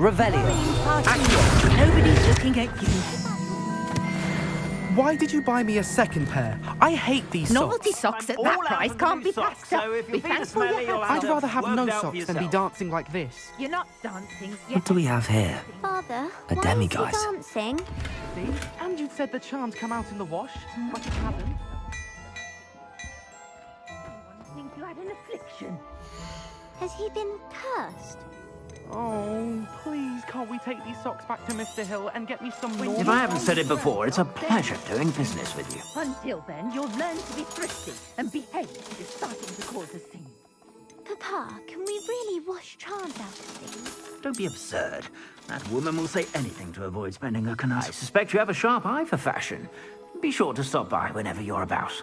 Revelio. Accio. Nobody's looking at you. Why did you buy me a second pair? I hate these Novelty socks. socks at that price can't be passed up. Be thankful you have I'd them. rather have no socks than be dancing like this. You're not dancing. What do we have here? Father, A why demiguise. is he dancing? See? And you said the charms come out in the wash, but it hasn't. I think you had an affliction. Has he been cursed? Oh, please, can't we take these socks back to Mr. Hill and get me some normal If I haven't said it before, it's a pleasure doing business with you. Until then, you'll learn to be thrifty and behave if you're starting to cause a scene. Papa, can we really wash charms out of things? Don't be absurd. That woman will say anything to avoid spending her canal. I suspect you have a sharp eye for fashion. Be sure to stop by whenever you're about.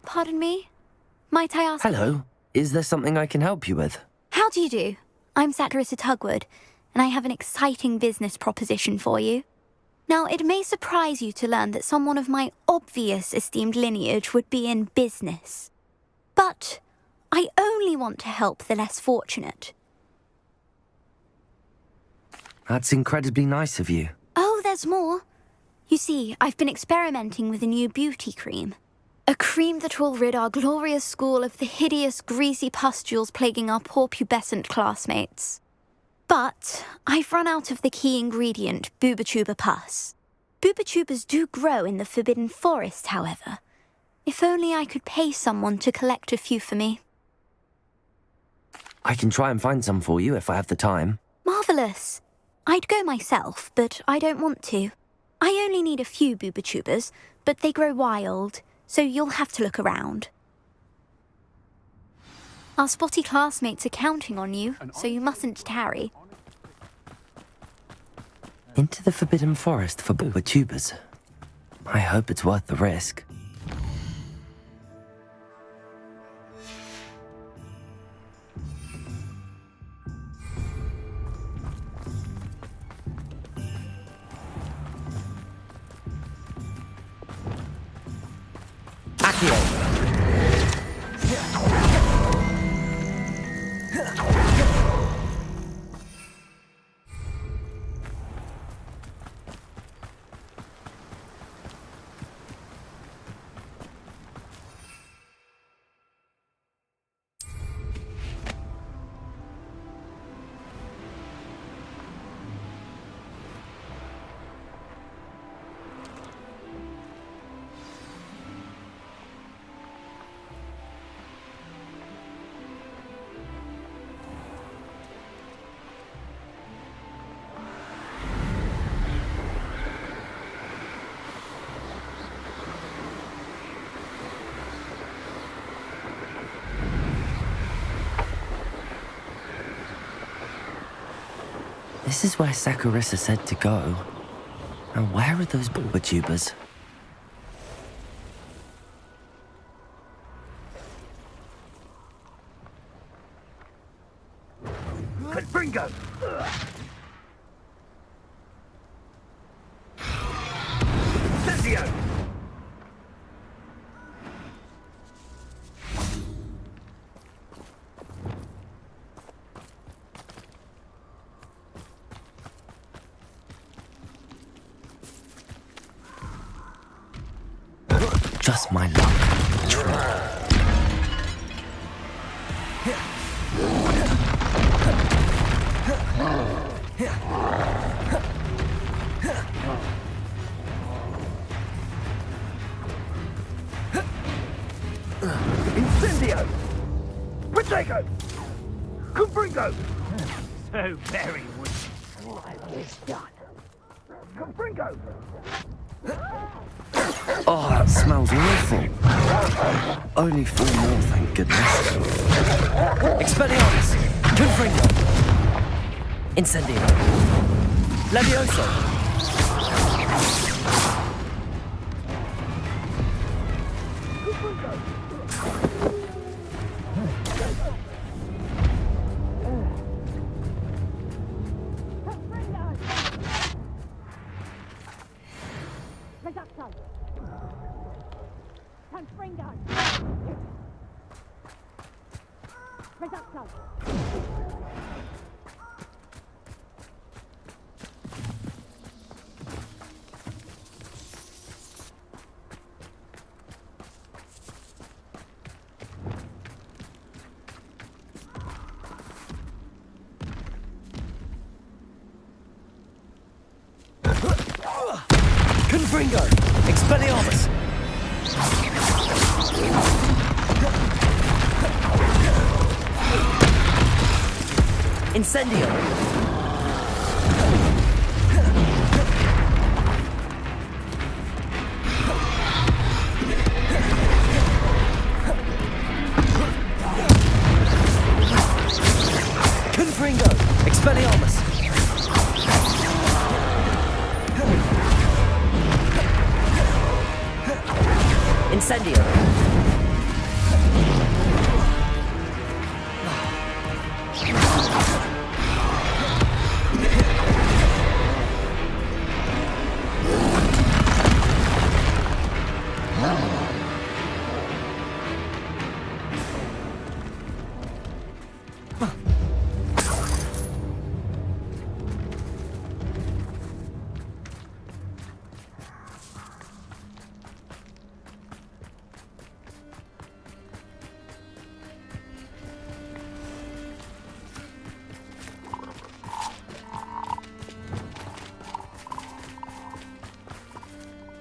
Pardon me? Might I ask... Hello. Is there something I can help you with? How do you do? I'm Saccharissa Tugwood, and I have an exciting business proposition for you. Now, it may surprise you to learn that someone of my obvious esteemed lineage would be in business. But I only want to help the less fortunate. That's incredibly nice of you. Oh, there's more. You see, I've been experimenting with a new beauty cream. A cream that will rid our glorious school of the hideous, greasy pustules plaguing our poor pubescent classmates. But I've run out of the key ingredient, boobotuber pus. Boobotubers do grow in the Forbidden Forest, however. If only I could pay someone to collect a few for me. I can try and find some for you if I have the time. Marvellous. I'd go myself, but I don't want to. I only need a few boobotubers, but they grow wild, so you'll have to look around. Our spotty classmates are counting on you, so you mustn't tarry. Into the Forbidden Forest for boobotubers. I hope it's worth the risk. This is where Saccharissa said to go. Now where are those boobotubers? Confringo! Incendio! Just my luck. Try. Incendio! Protego! Confringo! So very weak. It's done. Confringo! Oh, that smells awful. Only 4 more, thank goodness. Expelliarmus! Confringo! Incendio! Levioso! Confringo! Expelliarmus! Incendio! Confringo! Expelliarmus! Incendio!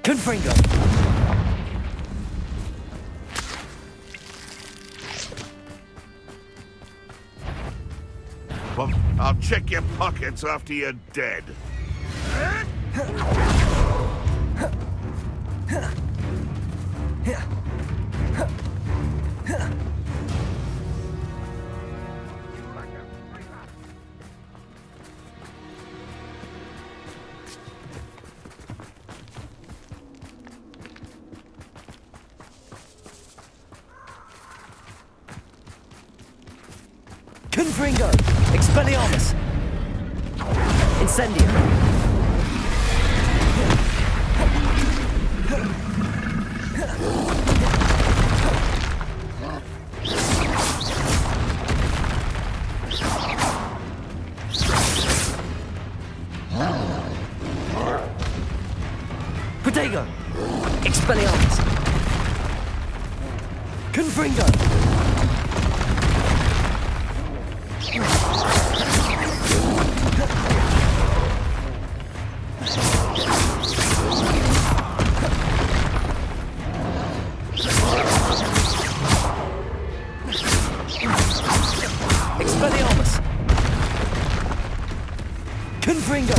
Confringo! Well, I'll check your pockets after you're dead. Confringo! Expelliarmus! Incendio! Protego! Expelliarmus! Confringo! Expelliarmus! Confringo!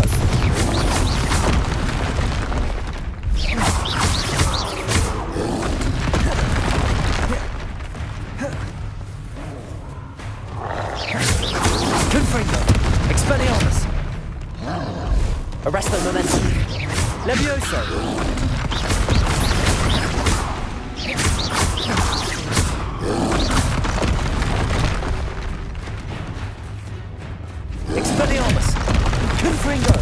Confringo! Expelliarmus! Arresto momentum! Levioso! Expelliarmus! Confringo!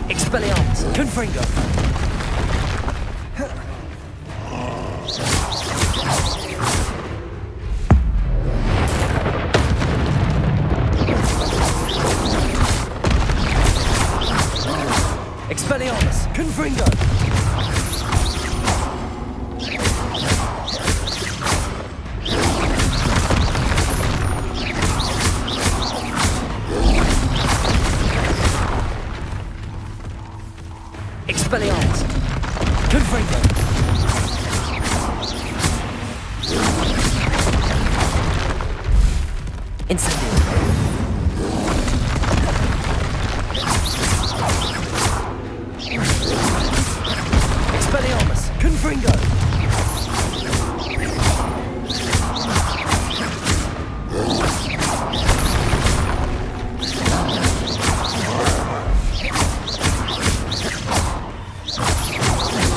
Expelliarmus! Confringo! Expelliarmus! Confringo! Expelliarmus! Confringo! Incendio! Expelliarmus! Confringo!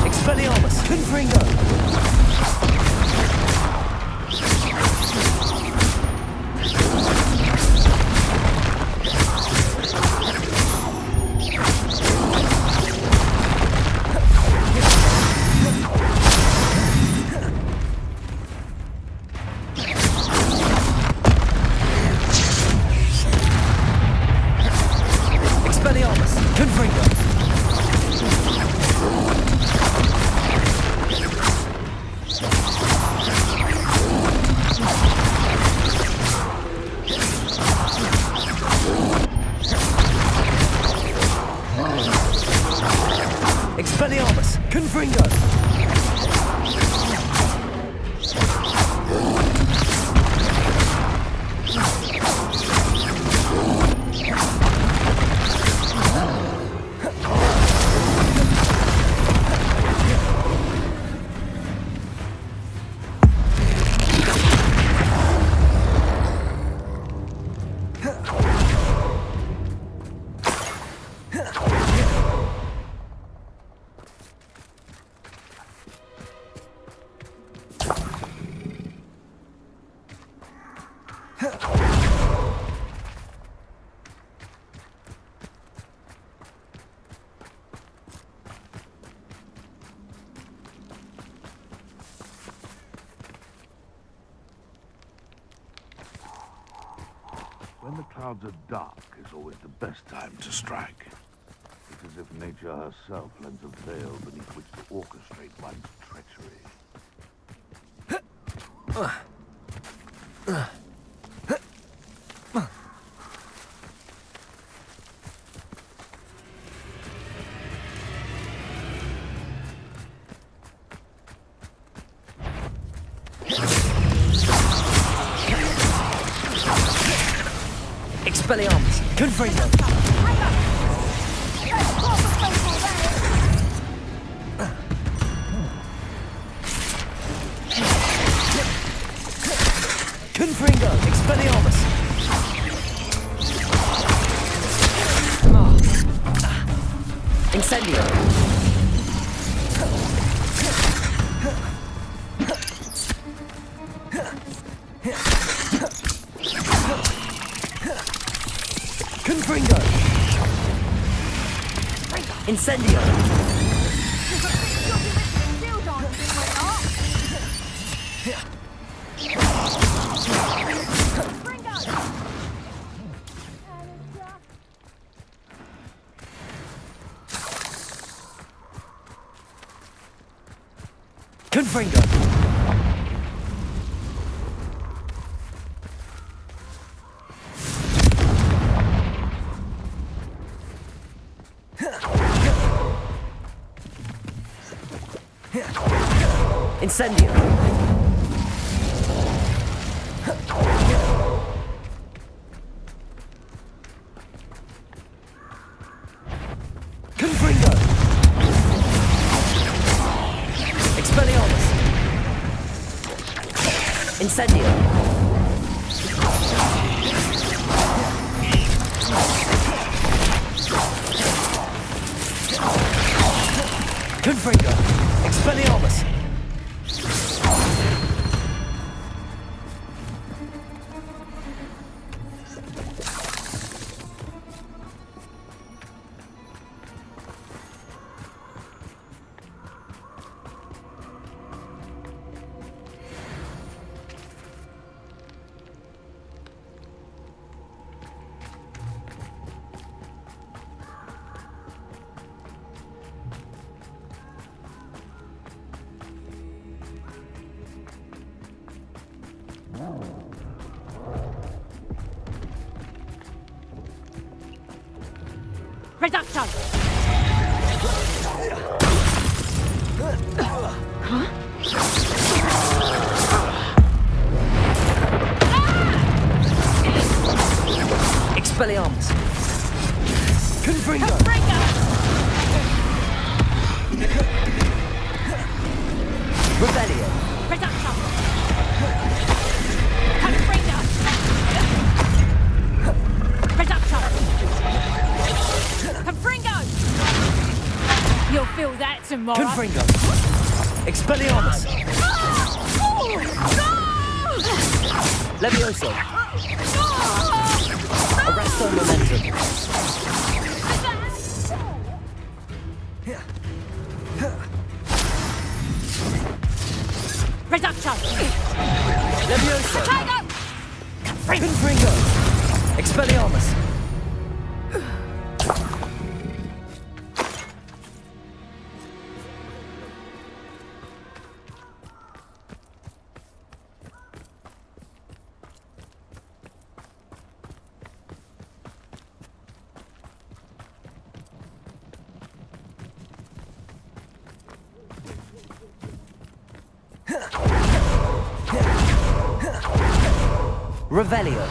Expelliarmus! Confringo! When the clouds are dark is always the best time to strike. It's as if nature herself lends a veil beneath which to orchestrate one's treachery. Expelliarmus! Confringo! Confringo! Expelliarmus! Incendio! Confringo! Incendio! Confringo! Incendio! Confringo! Expelliarmus! Incendio! Confringo! Expelliarmus! Reducto! Expelliarmus! Confringo! Revelio! Reducto! Confringo! Reducto! Confringo! You'll feel that tomorrow. Confringo! Expelliarmus! Levioso! Arresto momentum! Reducto! Levioso! Tiger! Confringo! Expelliarmus! Revelio!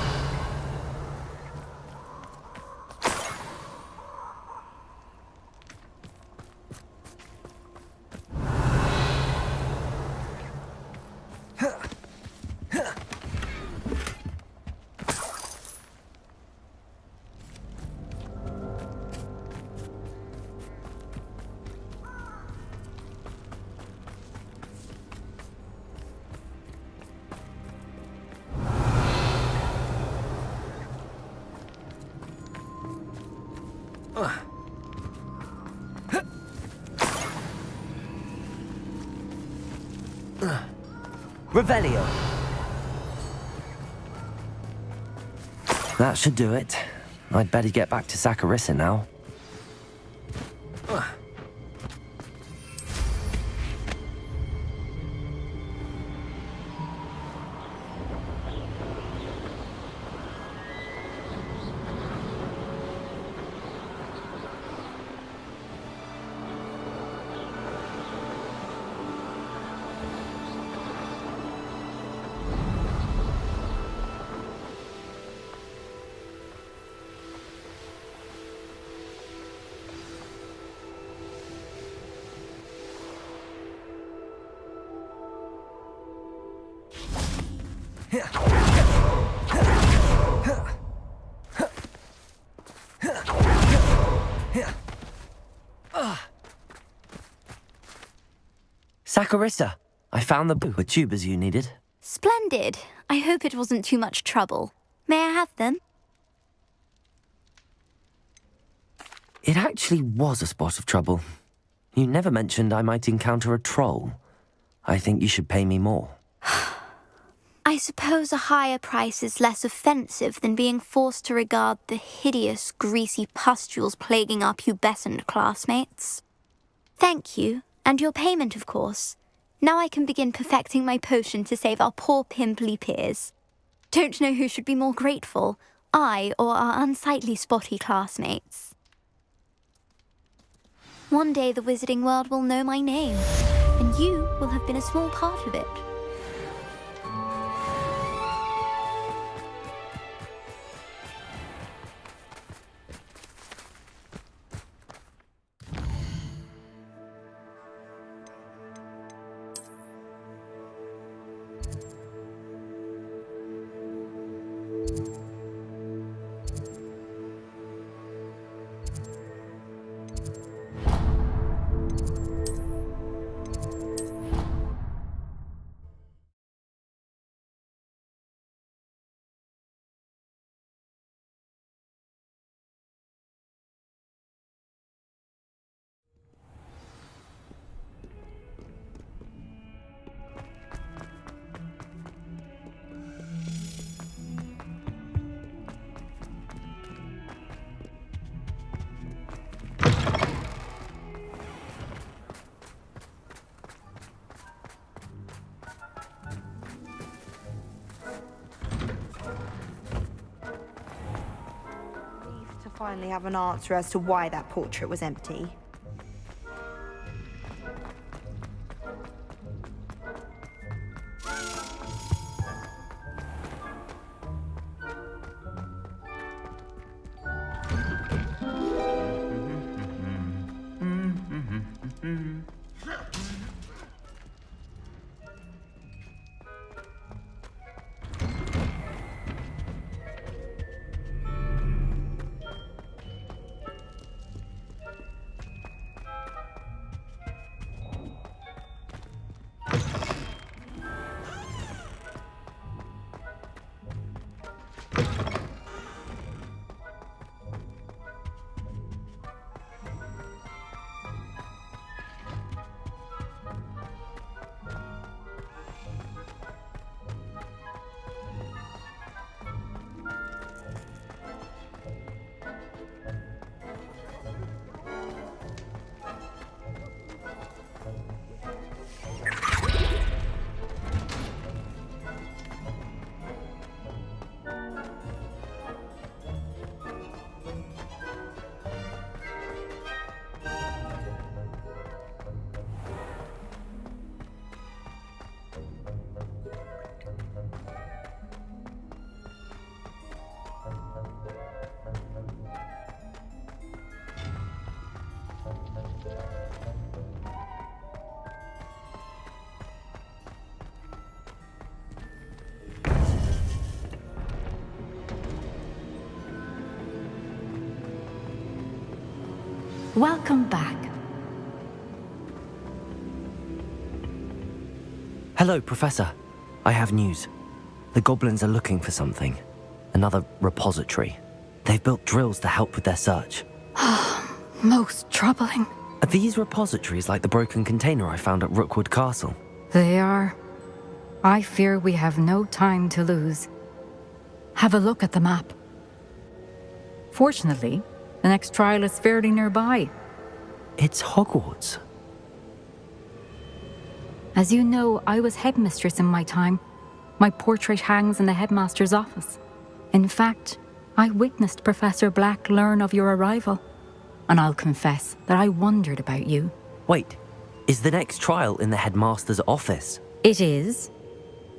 Revelio. That should do it. I'd better get back to Saccharissa now. Saccharissa, I found the tubers you needed. Splendid. I hope it wasn't too much trouble. May I have them? It actually was a spot of trouble. You never mentioned I might encounter a troll. I think you should pay me more. I suppose a higher price is less offensive than being forced to regard the hideous, greasy pustules plaguing our pubescent classmates. Thank you, and your payment, of course. Now I can begin perfecting my potion to save our poor pimply peers. Don't know who should be more grateful, I or our unsightly spotty classmates. One day the wizarding world will know my name, and you will have been a small part of it. Finally have an answer as to why that portrait was empty. Welcome back. Hello, Professor. I have news. The goblins are looking for something. Another repository. They've built drills to help with their search. Most troubling. Are these repositories like the broken container I found at Rookwood Castle? They are. I fear we have no time to lose. Have a look at the map. Fortunately, the next trial is fairly nearby. It's Hogwarts. As you know, I was headmistress in my time. My portrait hangs in the headmaster's office. In fact, I witnessed Professor Black learn of your arrival. And I'll confess that I wondered about you. Wait, is the next trial in the headmaster's office? It is.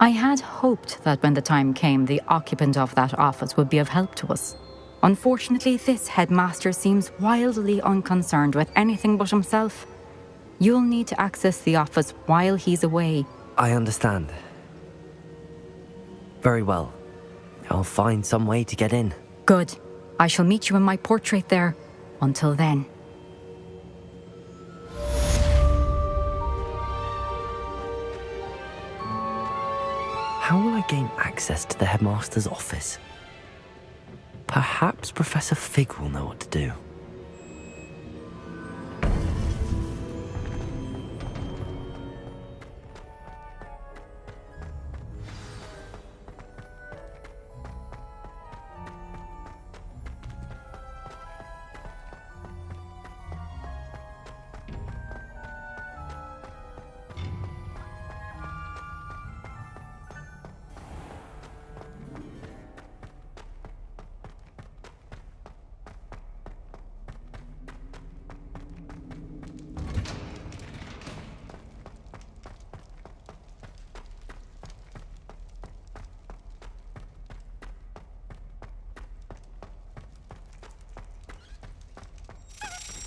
I had hoped that when the time came, the occupant of that office would be of help to us. Unfortunately, this headmaster seems wildly unconcerned with anything but himself. You'll need to access the office while he's away. I understand. Very well. I'll find some way to get in. Good. I shall meet you in my portrait there. Until then. How will I gain access to the headmaster's office? Perhaps Professor Fig will know what to do.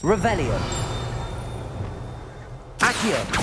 Revelio. Accio.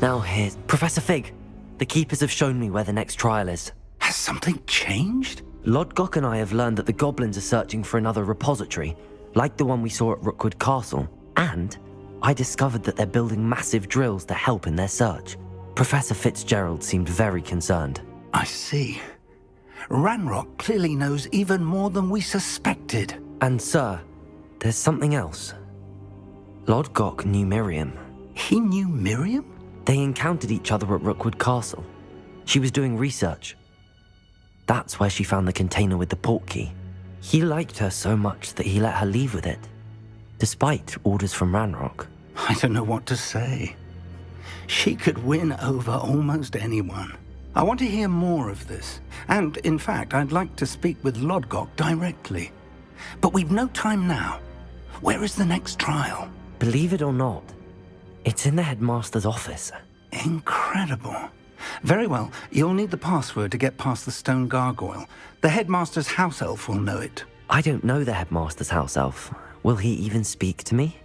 Now here's Professor Fig. The Keepers have shown me where the next trial is. Has something changed? Lodgok and I have learned that the goblins are searching for another repository, like the one we saw at Rookwood Castle. And I discovered that they're building massive drills to help in their search. Professor Fitzgerald seemed very concerned. I see. Ranrock clearly knows even more than we suspected. And sir, there's something else. Lord Gok knew Miriam. He knew Miriam? They encountered each other at Rookwood Castle. She was doing research. That's where she found the container with the portkey. He liked her so much that he let her leave with it, despite orders from Ranrock. I don't know what to say. She could win over almost anyone. I want to hear more of this. And, in fact, I'd like to speak with Lodgok directly. But we've no time now. Where is the next trial? Believe it or not, it's in the headmaster's office. Incredible. Very well, you'll need the password to get past the stone gargoyle. The headmaster's house elf will know it. I don't know the headmaster's house elf. Will he even speak to me?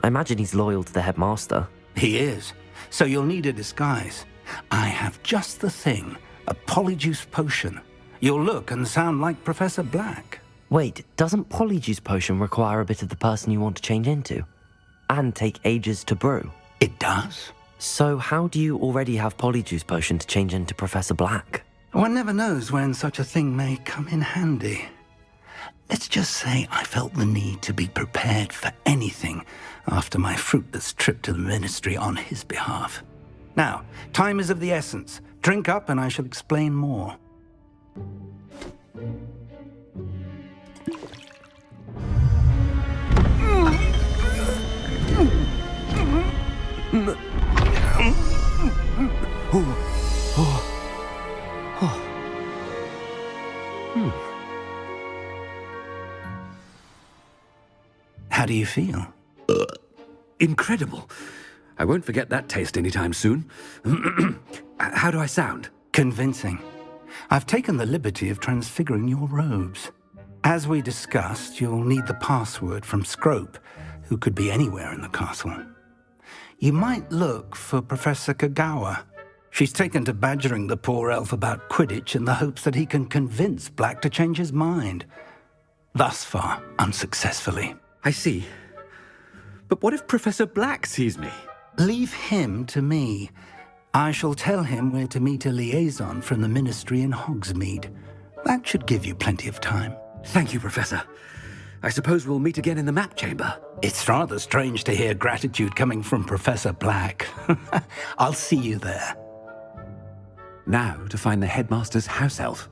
I imagine he's loyal to the headmaster. He is. So you'll need a disguise. I have just the thing. A polyjuice potion. You'll look and sound like Professor Black. Wait, doesn't polyjuice potion require a bit of the person you want to change into? And take ages to brew? It does. So how do you already have polyjuice potion to change into Professor Black? One never knows when such a thing may come in handy. Let's just say I felt the need to be prepared for anything after my fruitless trip to the ministry on his behalf. Now, time is of the essence. Drink up and I shall explain more. How do you feel? Incredible. I won't forget that taste anytime soon. How do I sound? Convincing. I've taken the liberty of transfiguring your robes. As we discussed, you'll need the password from Scrope, who could be anywhere in the castle. You might look for Professor Kagawa. She's taken to badgering the poor elf about Quidditch in the hopes that he can convince Black to change his mind. Thus far, unsuccessfully. I see. But what if Professor Black sees me? Leave him to me. I shall tell him where to meet a liaison from the ministry in Hogsmeade. That should give you plenty of time. Thank you, Professor. I suppose we'll meet again in the map chamber. It's rather strange to hear gratitude coming from Professor Black. I'll see you there. Now to find the headmaster's house elf.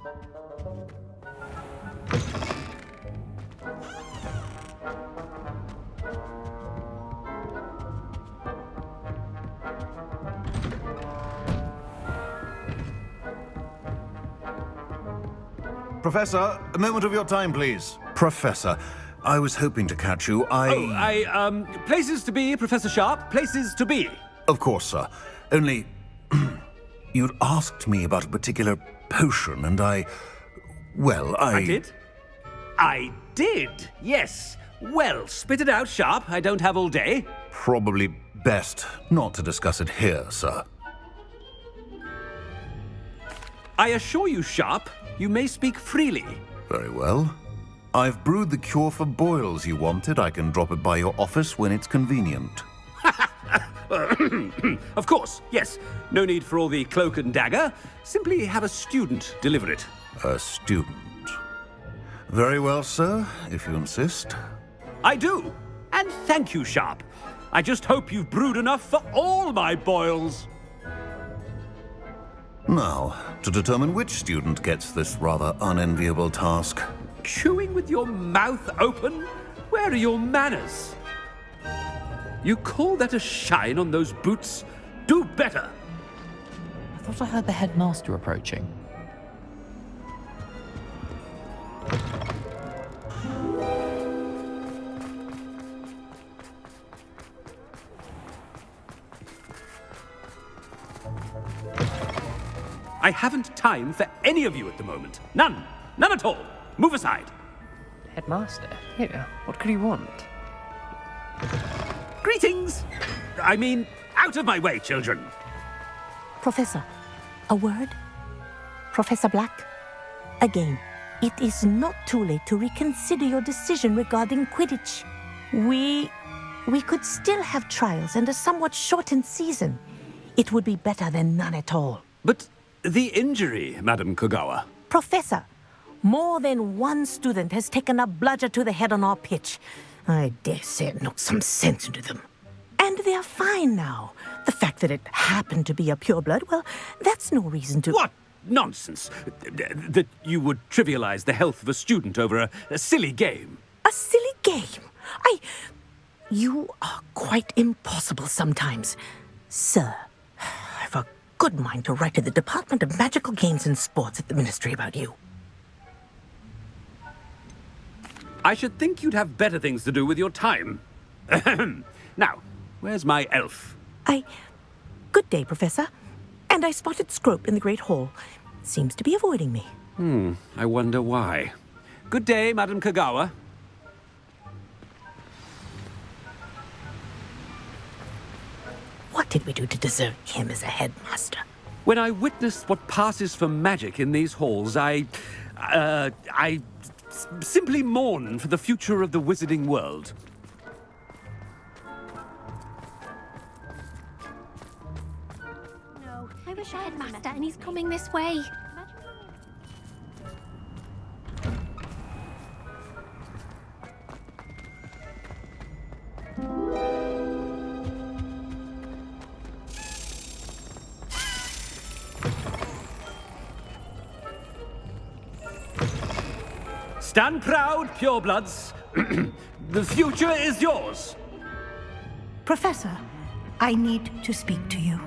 Professor, a moment of your time, please. Professor, I was hoping to catch you. Places to be, Professor Sharp. Places to be. Of course, sir. Only, you'd asked me about a particular potion, and I did? I did, yes. Well, spit it out, Sharp. I don't have all day. Probably best not to discuss it here, sir. I assure you, Sharp, you may speak freely. Very well. I've brewed the cure for boils you wanted. I can drop it by your office when it's convenient. Of course, yes. No need for all the cloak and dagger. Simply have a student deliver it. A student. Very well, sir, if you insist. I do. And thank you, Sharp. I just hope you've brewed enough for all my boils. Now, to determine which student gets this rather unenviable task. Chewing with your mouth open? Where are your manners? You call that a shine on those boots? Do better. I thought I heard the headmaster approaching. I haven't time for any of you at the moment. None. None at all. Move aside. Headmaster? Here, what could he want? Greetings! I mean, out of my way, children. Professor, a word? Professor Black? Again, it is not too late to reconsider your decision regarding Quidditch. We could still have trials and a somewhat shortened season. It would be better than none at all. But the injury, Madam Kogawa. Professor, more than one student has taken a bludger to the head on our pitch. I dare say it knocked some sense into them. And they're fine now. The fact that it happened to be a pureblood, well, that's no reason to... What nonsense! That you would trivialize the health of a student over a silly game. A silly game? You are quite impossible sometimes. Sir, I've a good mind to write to the Department of Magical Games and Sports at the Ministry about you. I should think you'd have better things to do with your time. Now, where's my elf? Good day, Professor. And I spotted Scrope in the Great Hall. Seems to be avoiding me. I wonder why. Good day, Madam Kagawa. What did we do to deserve him as a headmaster? When I witness what passes for magic in these halls, I simply mourn for the future of the wizarding world. No, I wish I had Master, and he's coming this way. Stand proud, purebloods. The future is yours. Professor, I need to speak to you.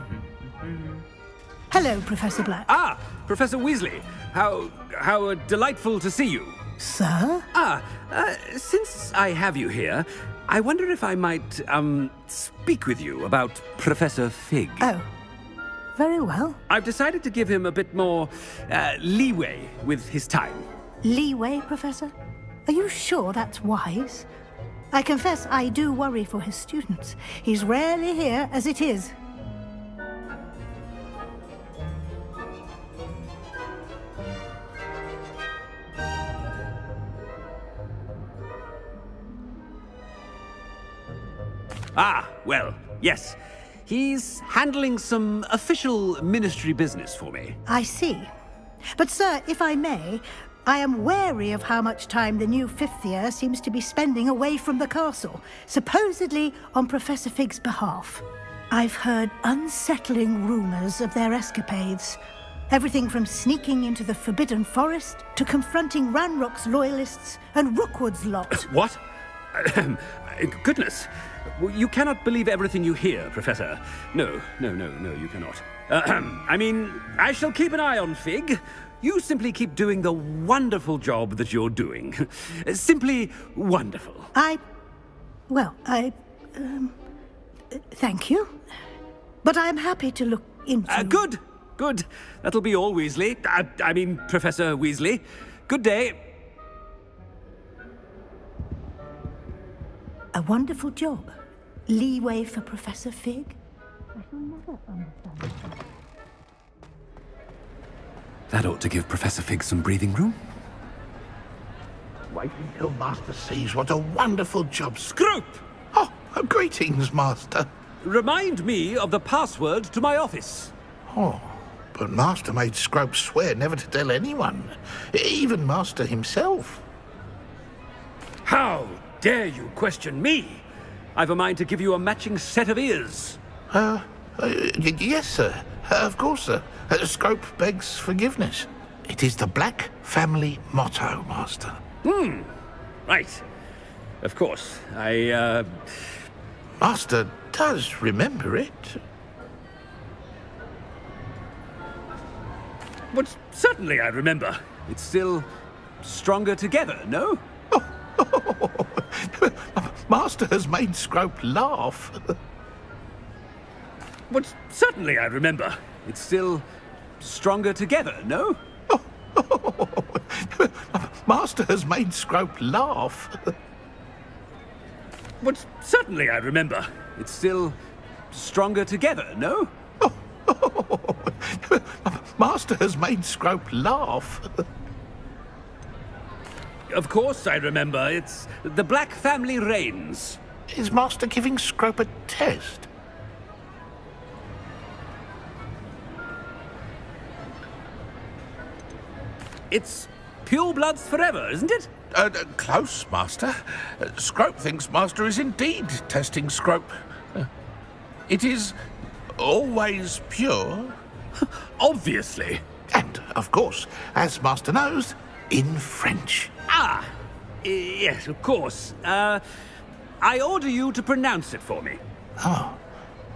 Hello, Professor Black. Ah, Professor Weasley. How delightful to see you. Sir? Since I have you here, I wonder if I might, speak with you about Professor Fig. Oh, very well. I've decided to give him a bit more, leeway with his time. Leeway, Professor? Are you sure that's wise? I confess I do worry for his students. He's rarely here as it is. Ah, well, yes. He's handling some official ministry business for me. I see. But, sir, if I may, I am wary of how much time the new fifth year seems to be spending away from the castle, supposedly on Professor Fig's behalf. I've heard unsettling rumors of their escapades. Everything from sneaking into the Forbidden Forest to confronting Ranrock's loyalists and Rookwood's lot. What? Goodness. You cannot believe everything you hear, Professor. No, you cannot. I mean, I shall keep an eye on Fig. You simply keep doing the wonderful job that you're doing. Simply wonderful. Thank you. But I'm happy to look into... Good. That'll be all, Weasley. I mean, Professor Weasley. Good day. A wonderful job. Leeway for Professor Fig? I shall never understand. That ought to give Professor Fig some breathing room. Wait until Master sees what a wonderful job... Scrope! Oh, greetings, Master. Remind me of the password to my office. Oh, but Master made Scrope swear never to tell anyone, even Master himself. How dare you question me? I've a mind to give you a matching set of ears. Yes, sir. Of course, sir. Scrope begs forgiveness. It is the Black family motto, Master. Right. Of course. Master does remember it. But certainly I remember. It's still stronger together, no? Master has made Scrope laugh. But certainly I remember. It's still stronger together, no? Master has made Scrope laugh. But certainly I remember. It's still stronger together, no? Master has made Scrope laugh. Of course I remember. It's the Black family reigns. Is Master giving Scrope a test? It's purebloods forever, isn't it? Close, Master. Scrope thinks Master is indeed testing Scrope. It is always pure. Obviously. And, of course, as Master knows, in French. Ah! Yes, of course. I order you to pronounce it for me. Oh,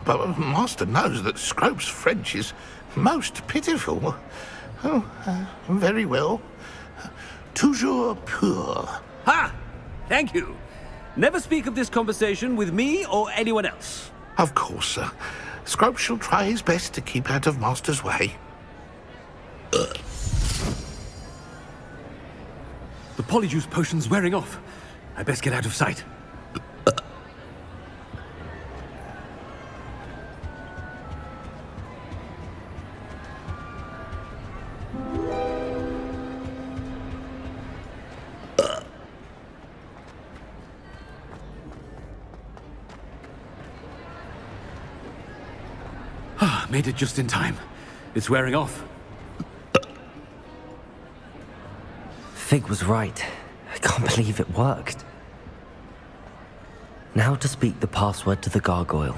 but Master knows that Scrope's French is most pitiful. Oh, very well. Toujours pur. Ha! Thank you. Never speak of this conversation with me or anyone else. Of course, sir. Scrope shall try his best to keep out of Master's way. The polyjuice potion's wearing off. I best get out of sight. Made it just in time. It's wearing off. Fig was right. I can't believe it worked. Now to speak the password to the gargoyle.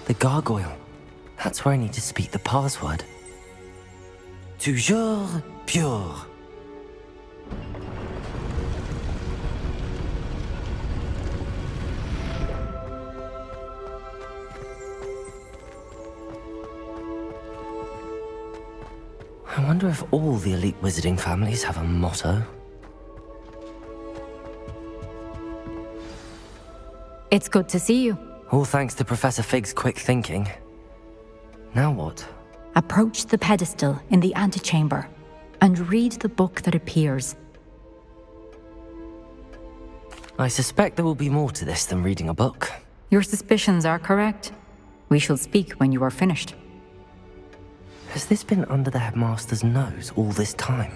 The gargoyle. That's where I need to speak the password. Toujours pure. I wonder if all the elite wizarding families have a motto. It's good to see you. All thanks to Professor Fig's quick thinking. Now what? Approach the pedestal in the antechamber and read the book that appears. I suspect there will be more to this than reading a book. Your suspicions are correct. We shall speak when you are finished. Has this been under the headmaster's nose all this time?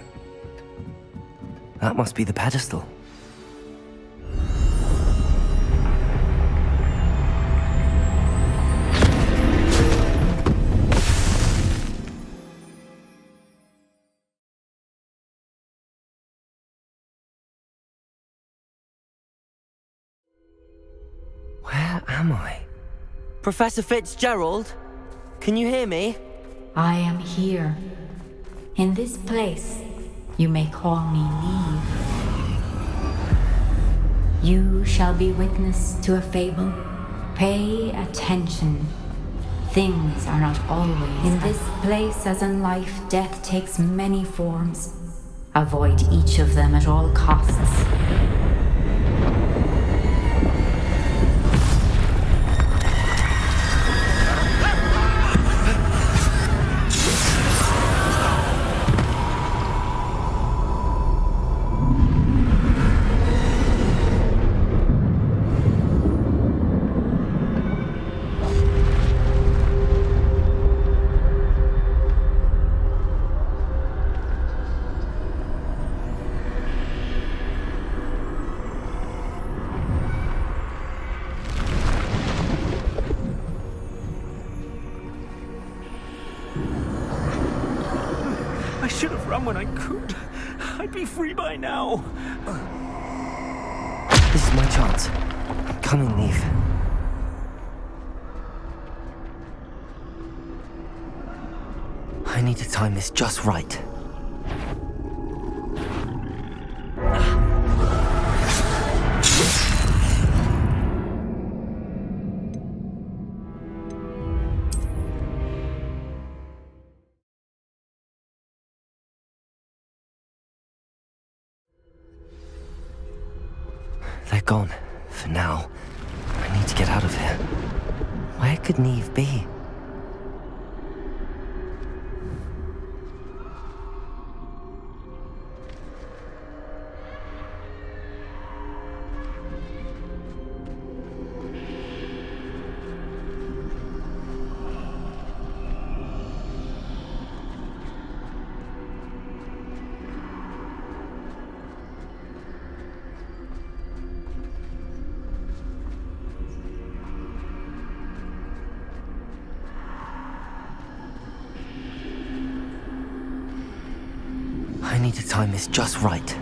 That must be the pedestal. am I? Professor Fitzgerald? Can you hear me? I am here. In this place, you may call me Neve. You shall be witness to a fable. Pay attention. Things are not always. In this place, as in life, death takes many forms. Avoid each of them at all costs. I should have run when I could. I'd be free by now. This is my chance. I'm coming, Neve. I need to time this just right. They're gone. For now. I need to get out of here. Where could Neve be? I need to time this just right.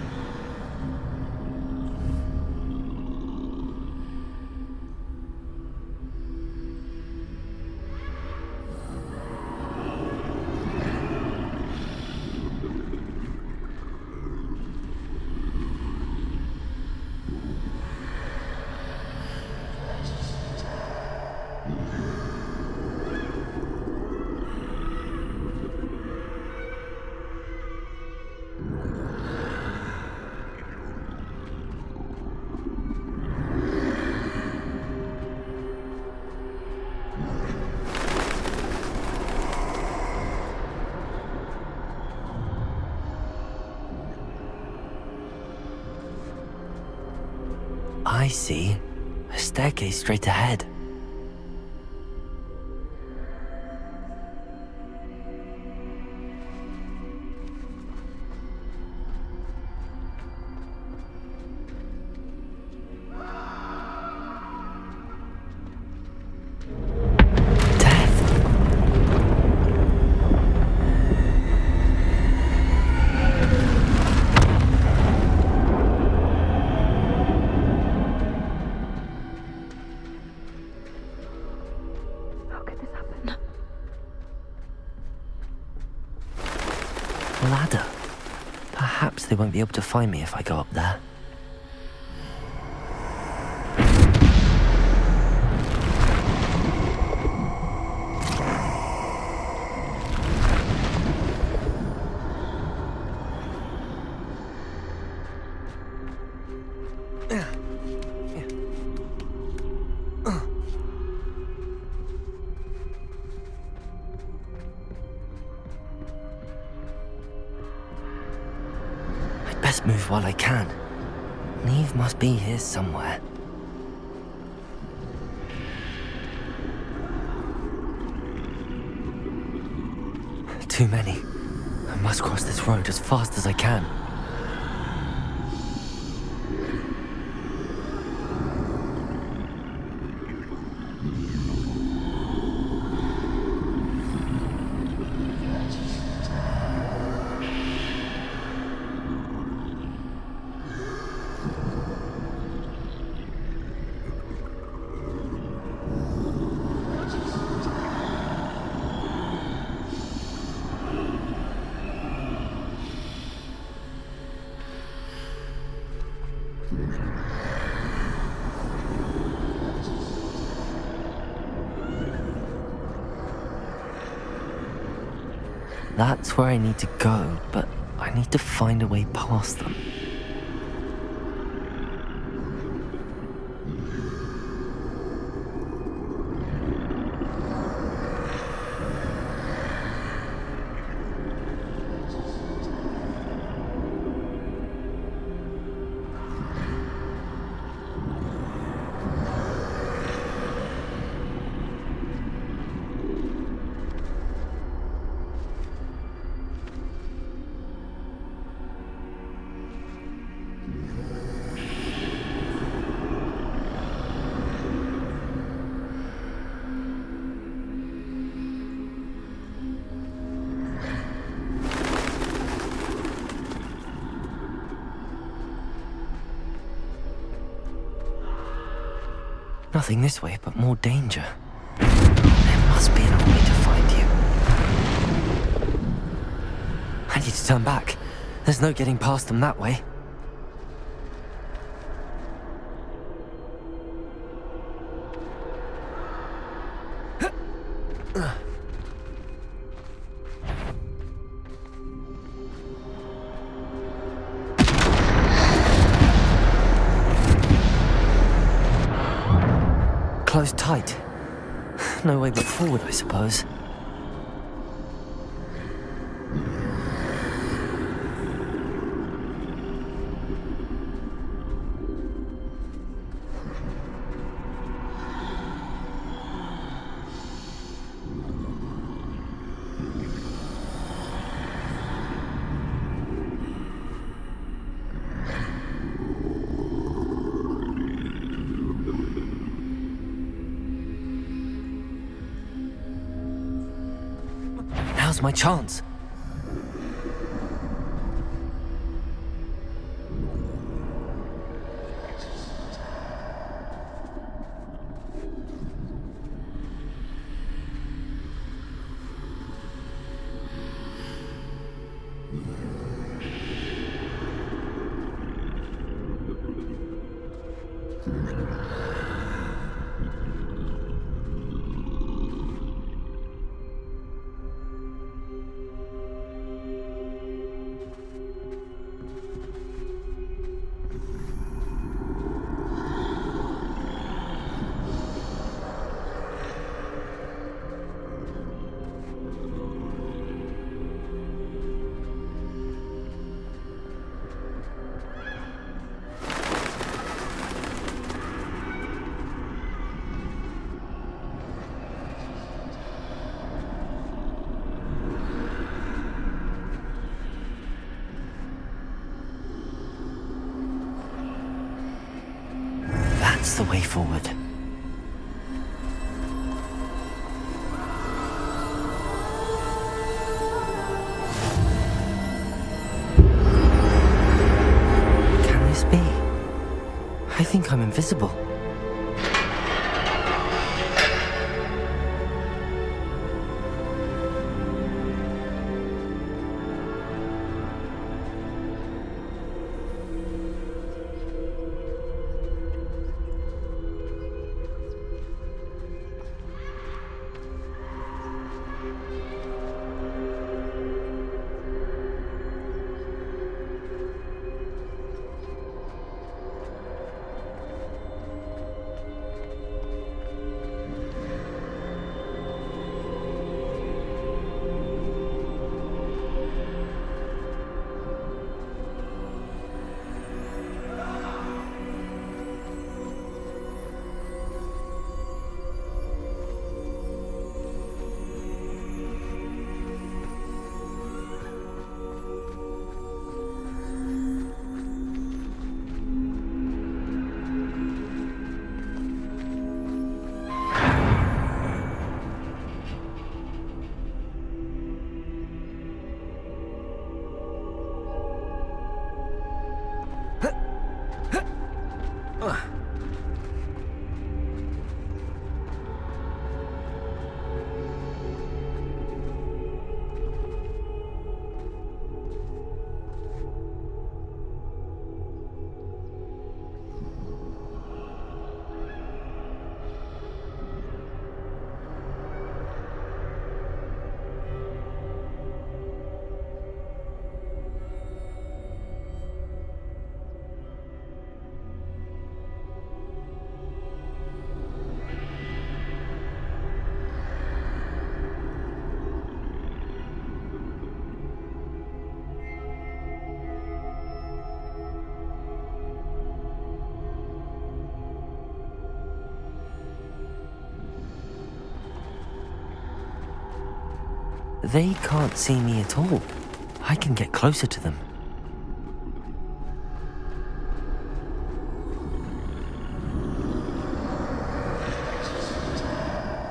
I see. A staircase straight ahead. Ladder. Perhaps they won't be able to find me if I go up there. Best move while I can. Neve must be here somewhere. Too many. I must cross this road as fast as I can. That's where I need to go, but I need to find a way past them. Nothing this way, but more danger. There must be another way to find you. I need to turn back. There's no getting past them that way. Closed tight. No way but forward, I suppose. Now's my chance. That's the way forward. Can this be? I think I'm invisible. They can't see me at all. I can get closer to them.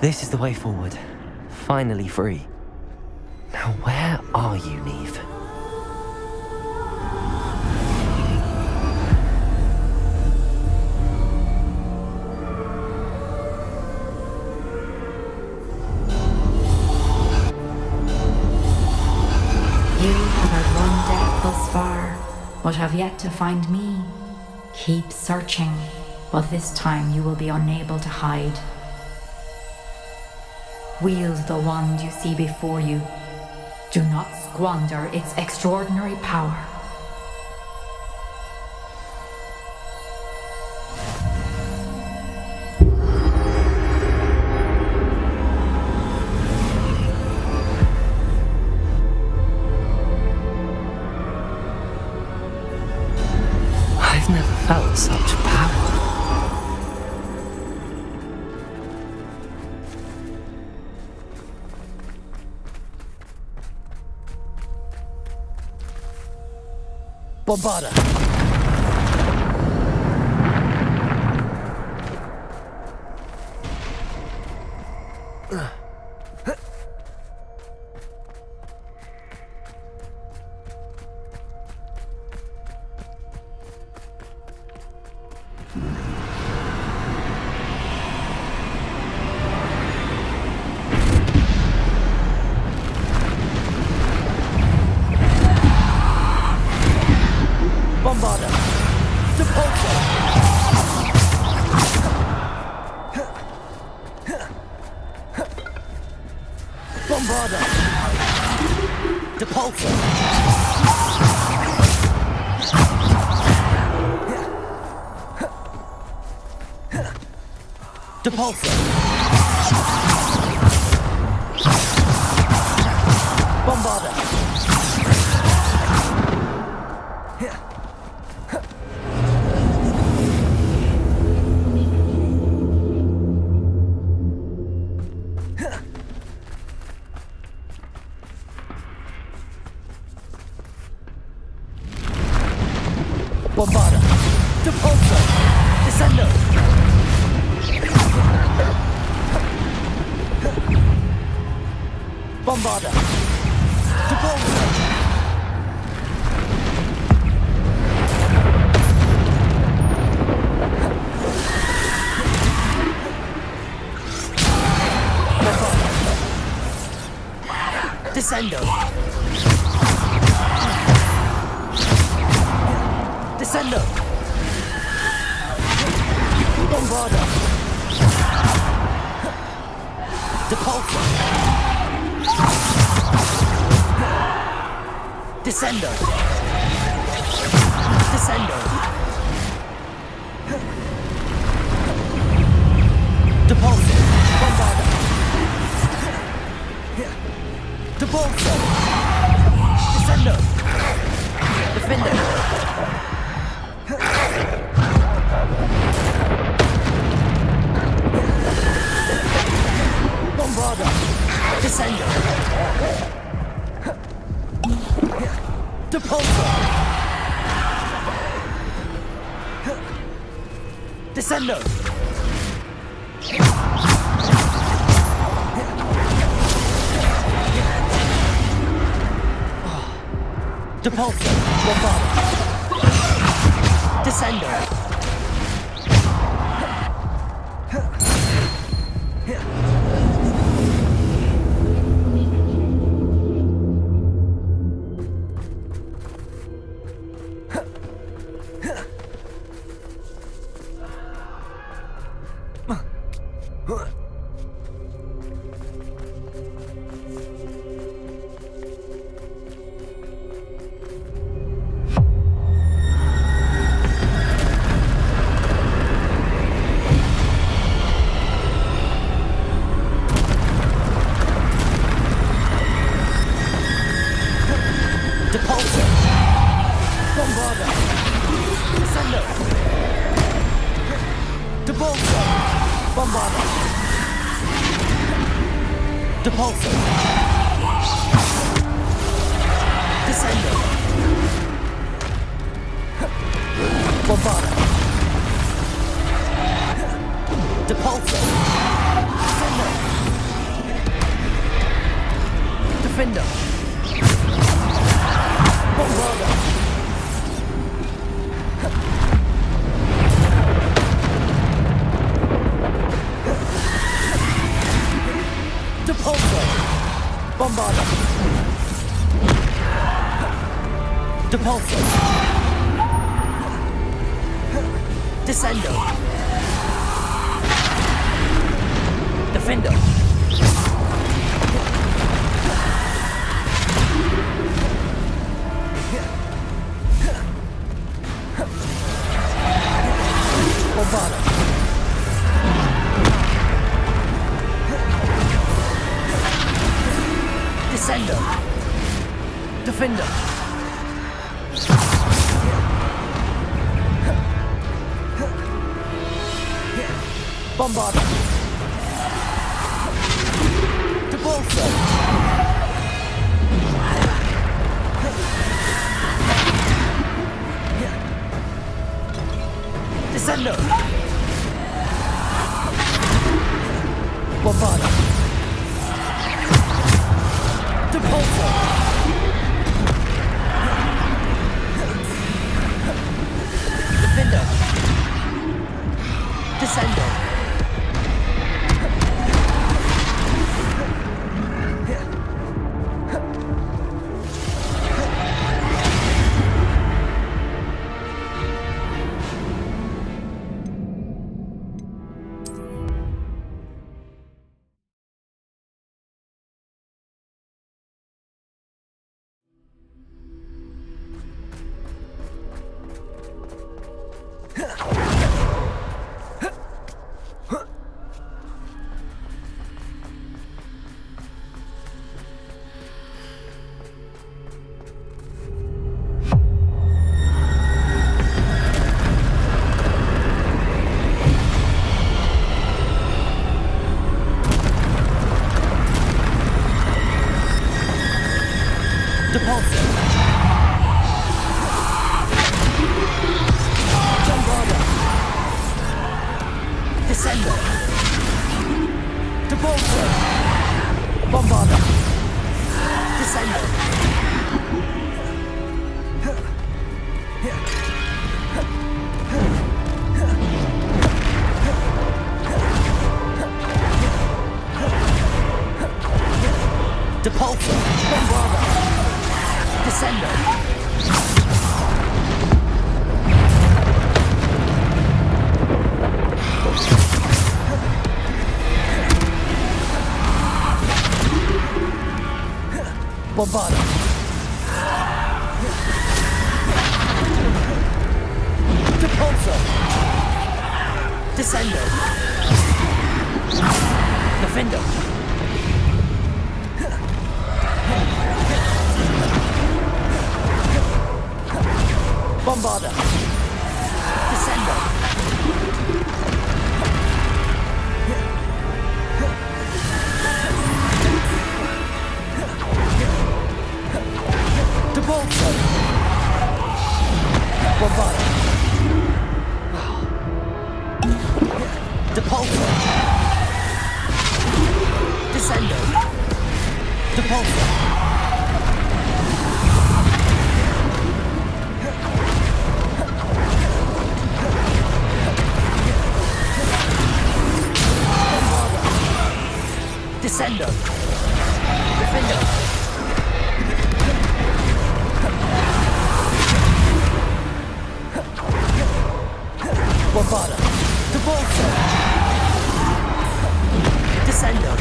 This is the way forward. Finally free. Now where are you, Neve? You have outrun death thus far, but have yet to find me. Keep searching, but this time you will be unable to hide. Wield the wand you see before you. Do not squander its extraordinary power. I've never felt such power. Bombarda! Bombarda! Sepulchre! Bombarda! Depulsor! Depulsor! Bombarda! Bombarda! Depulsor! Descendo! Bombarda! Depulsor! Descendo! Descendo! Bombarda! Depulsor! Descendo! Descendo! Depulsor! Bombarda! Depulsor! Descendo! Defender! Bombarda! Descendo! Depulsor! Descendo! Depulsor! Bombarda! Descendo! Depulsor! Bombarda! Descendo! Depulsor! Bombarda! Depulsor! Descendo. Bombarda. Depulso. Descendo. Defender. Bombarda. Depulso. Bombarda. Depulso. Descendo. Defender. Bombarda. Descendo. Defender. Bombarda. Depulso. Descendo. Bombarda. Depulso. Defender. Descendo. Descendo. Depulso. Bombarda. Descendo. Depulso. Bombarda. Descendo. Bombarda. Depulso. Descendo. Defendo. Bombarda. Descendo. Depulso. Bombarda. Depulso. Descendo. Depulso. Descendo. Defendo. Bombarda. Depulso. Descendo.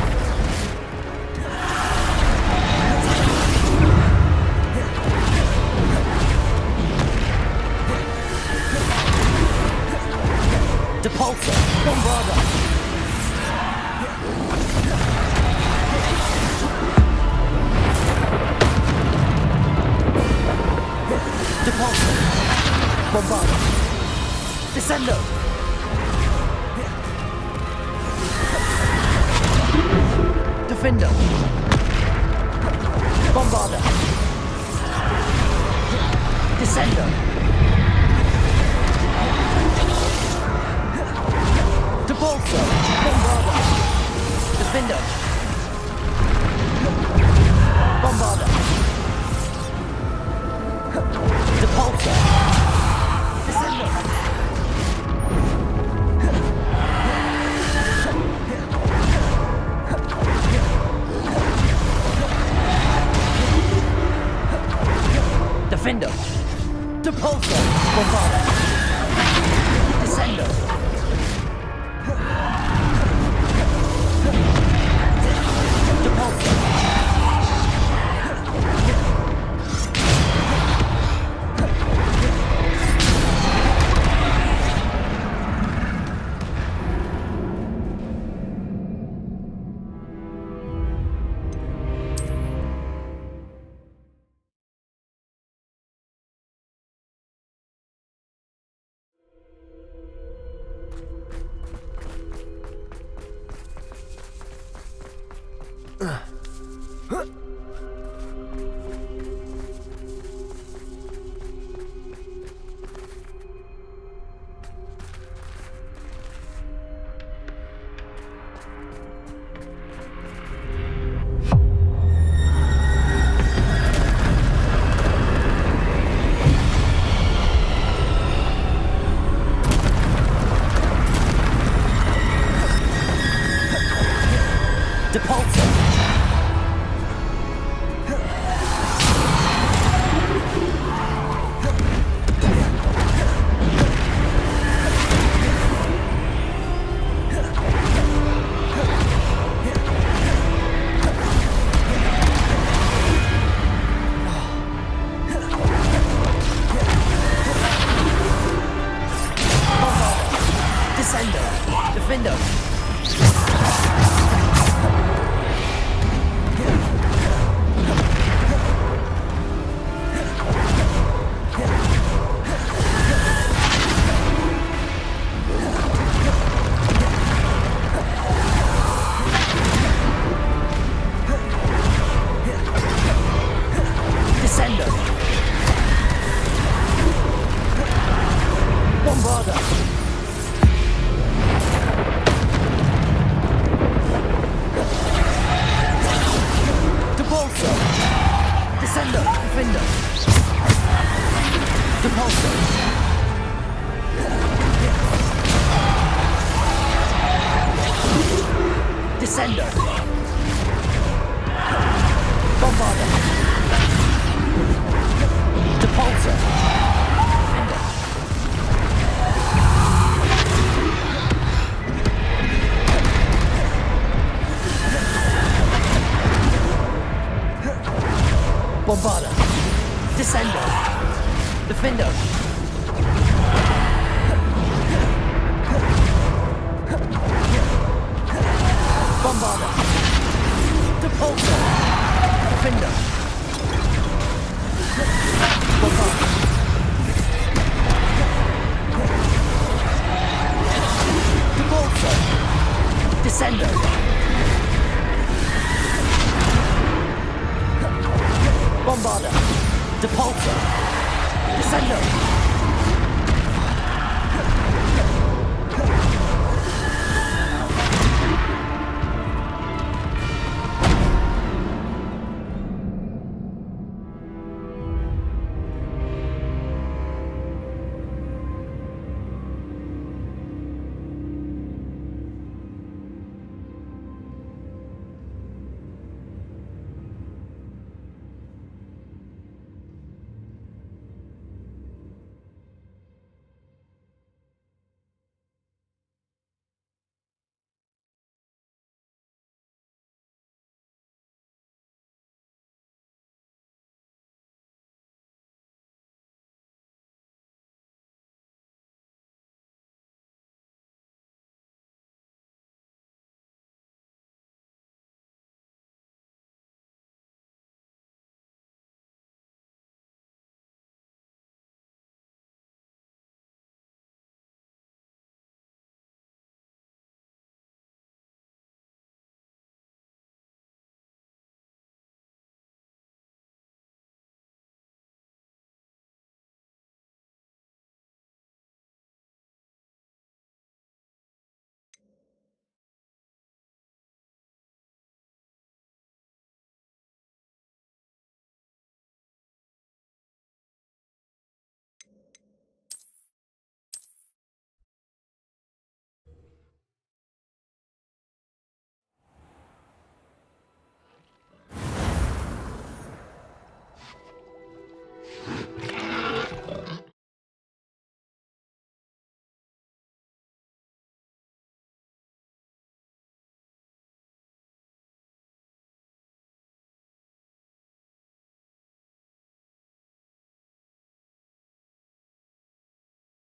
Depulso. Bombarda. Depulso. Bombarda. Descendo. Defendo. Bombarda. Descender. Depulso. Bombarda. Defender. Bombarda. Depulso. Descender. Defender. Depulso. Bombarda. Descender. Depulso. Depulso. Descender. Defender. Descender. Bombarda. Depulso. Descender. Defender. Depulso. Descender. Bombarda. Depulso. Defender. Bombarda. Descender. Defender. Bombarda. Depulso. Defender. Bombarda. Depulso. Descender. Bombarda. Depulso. Descender.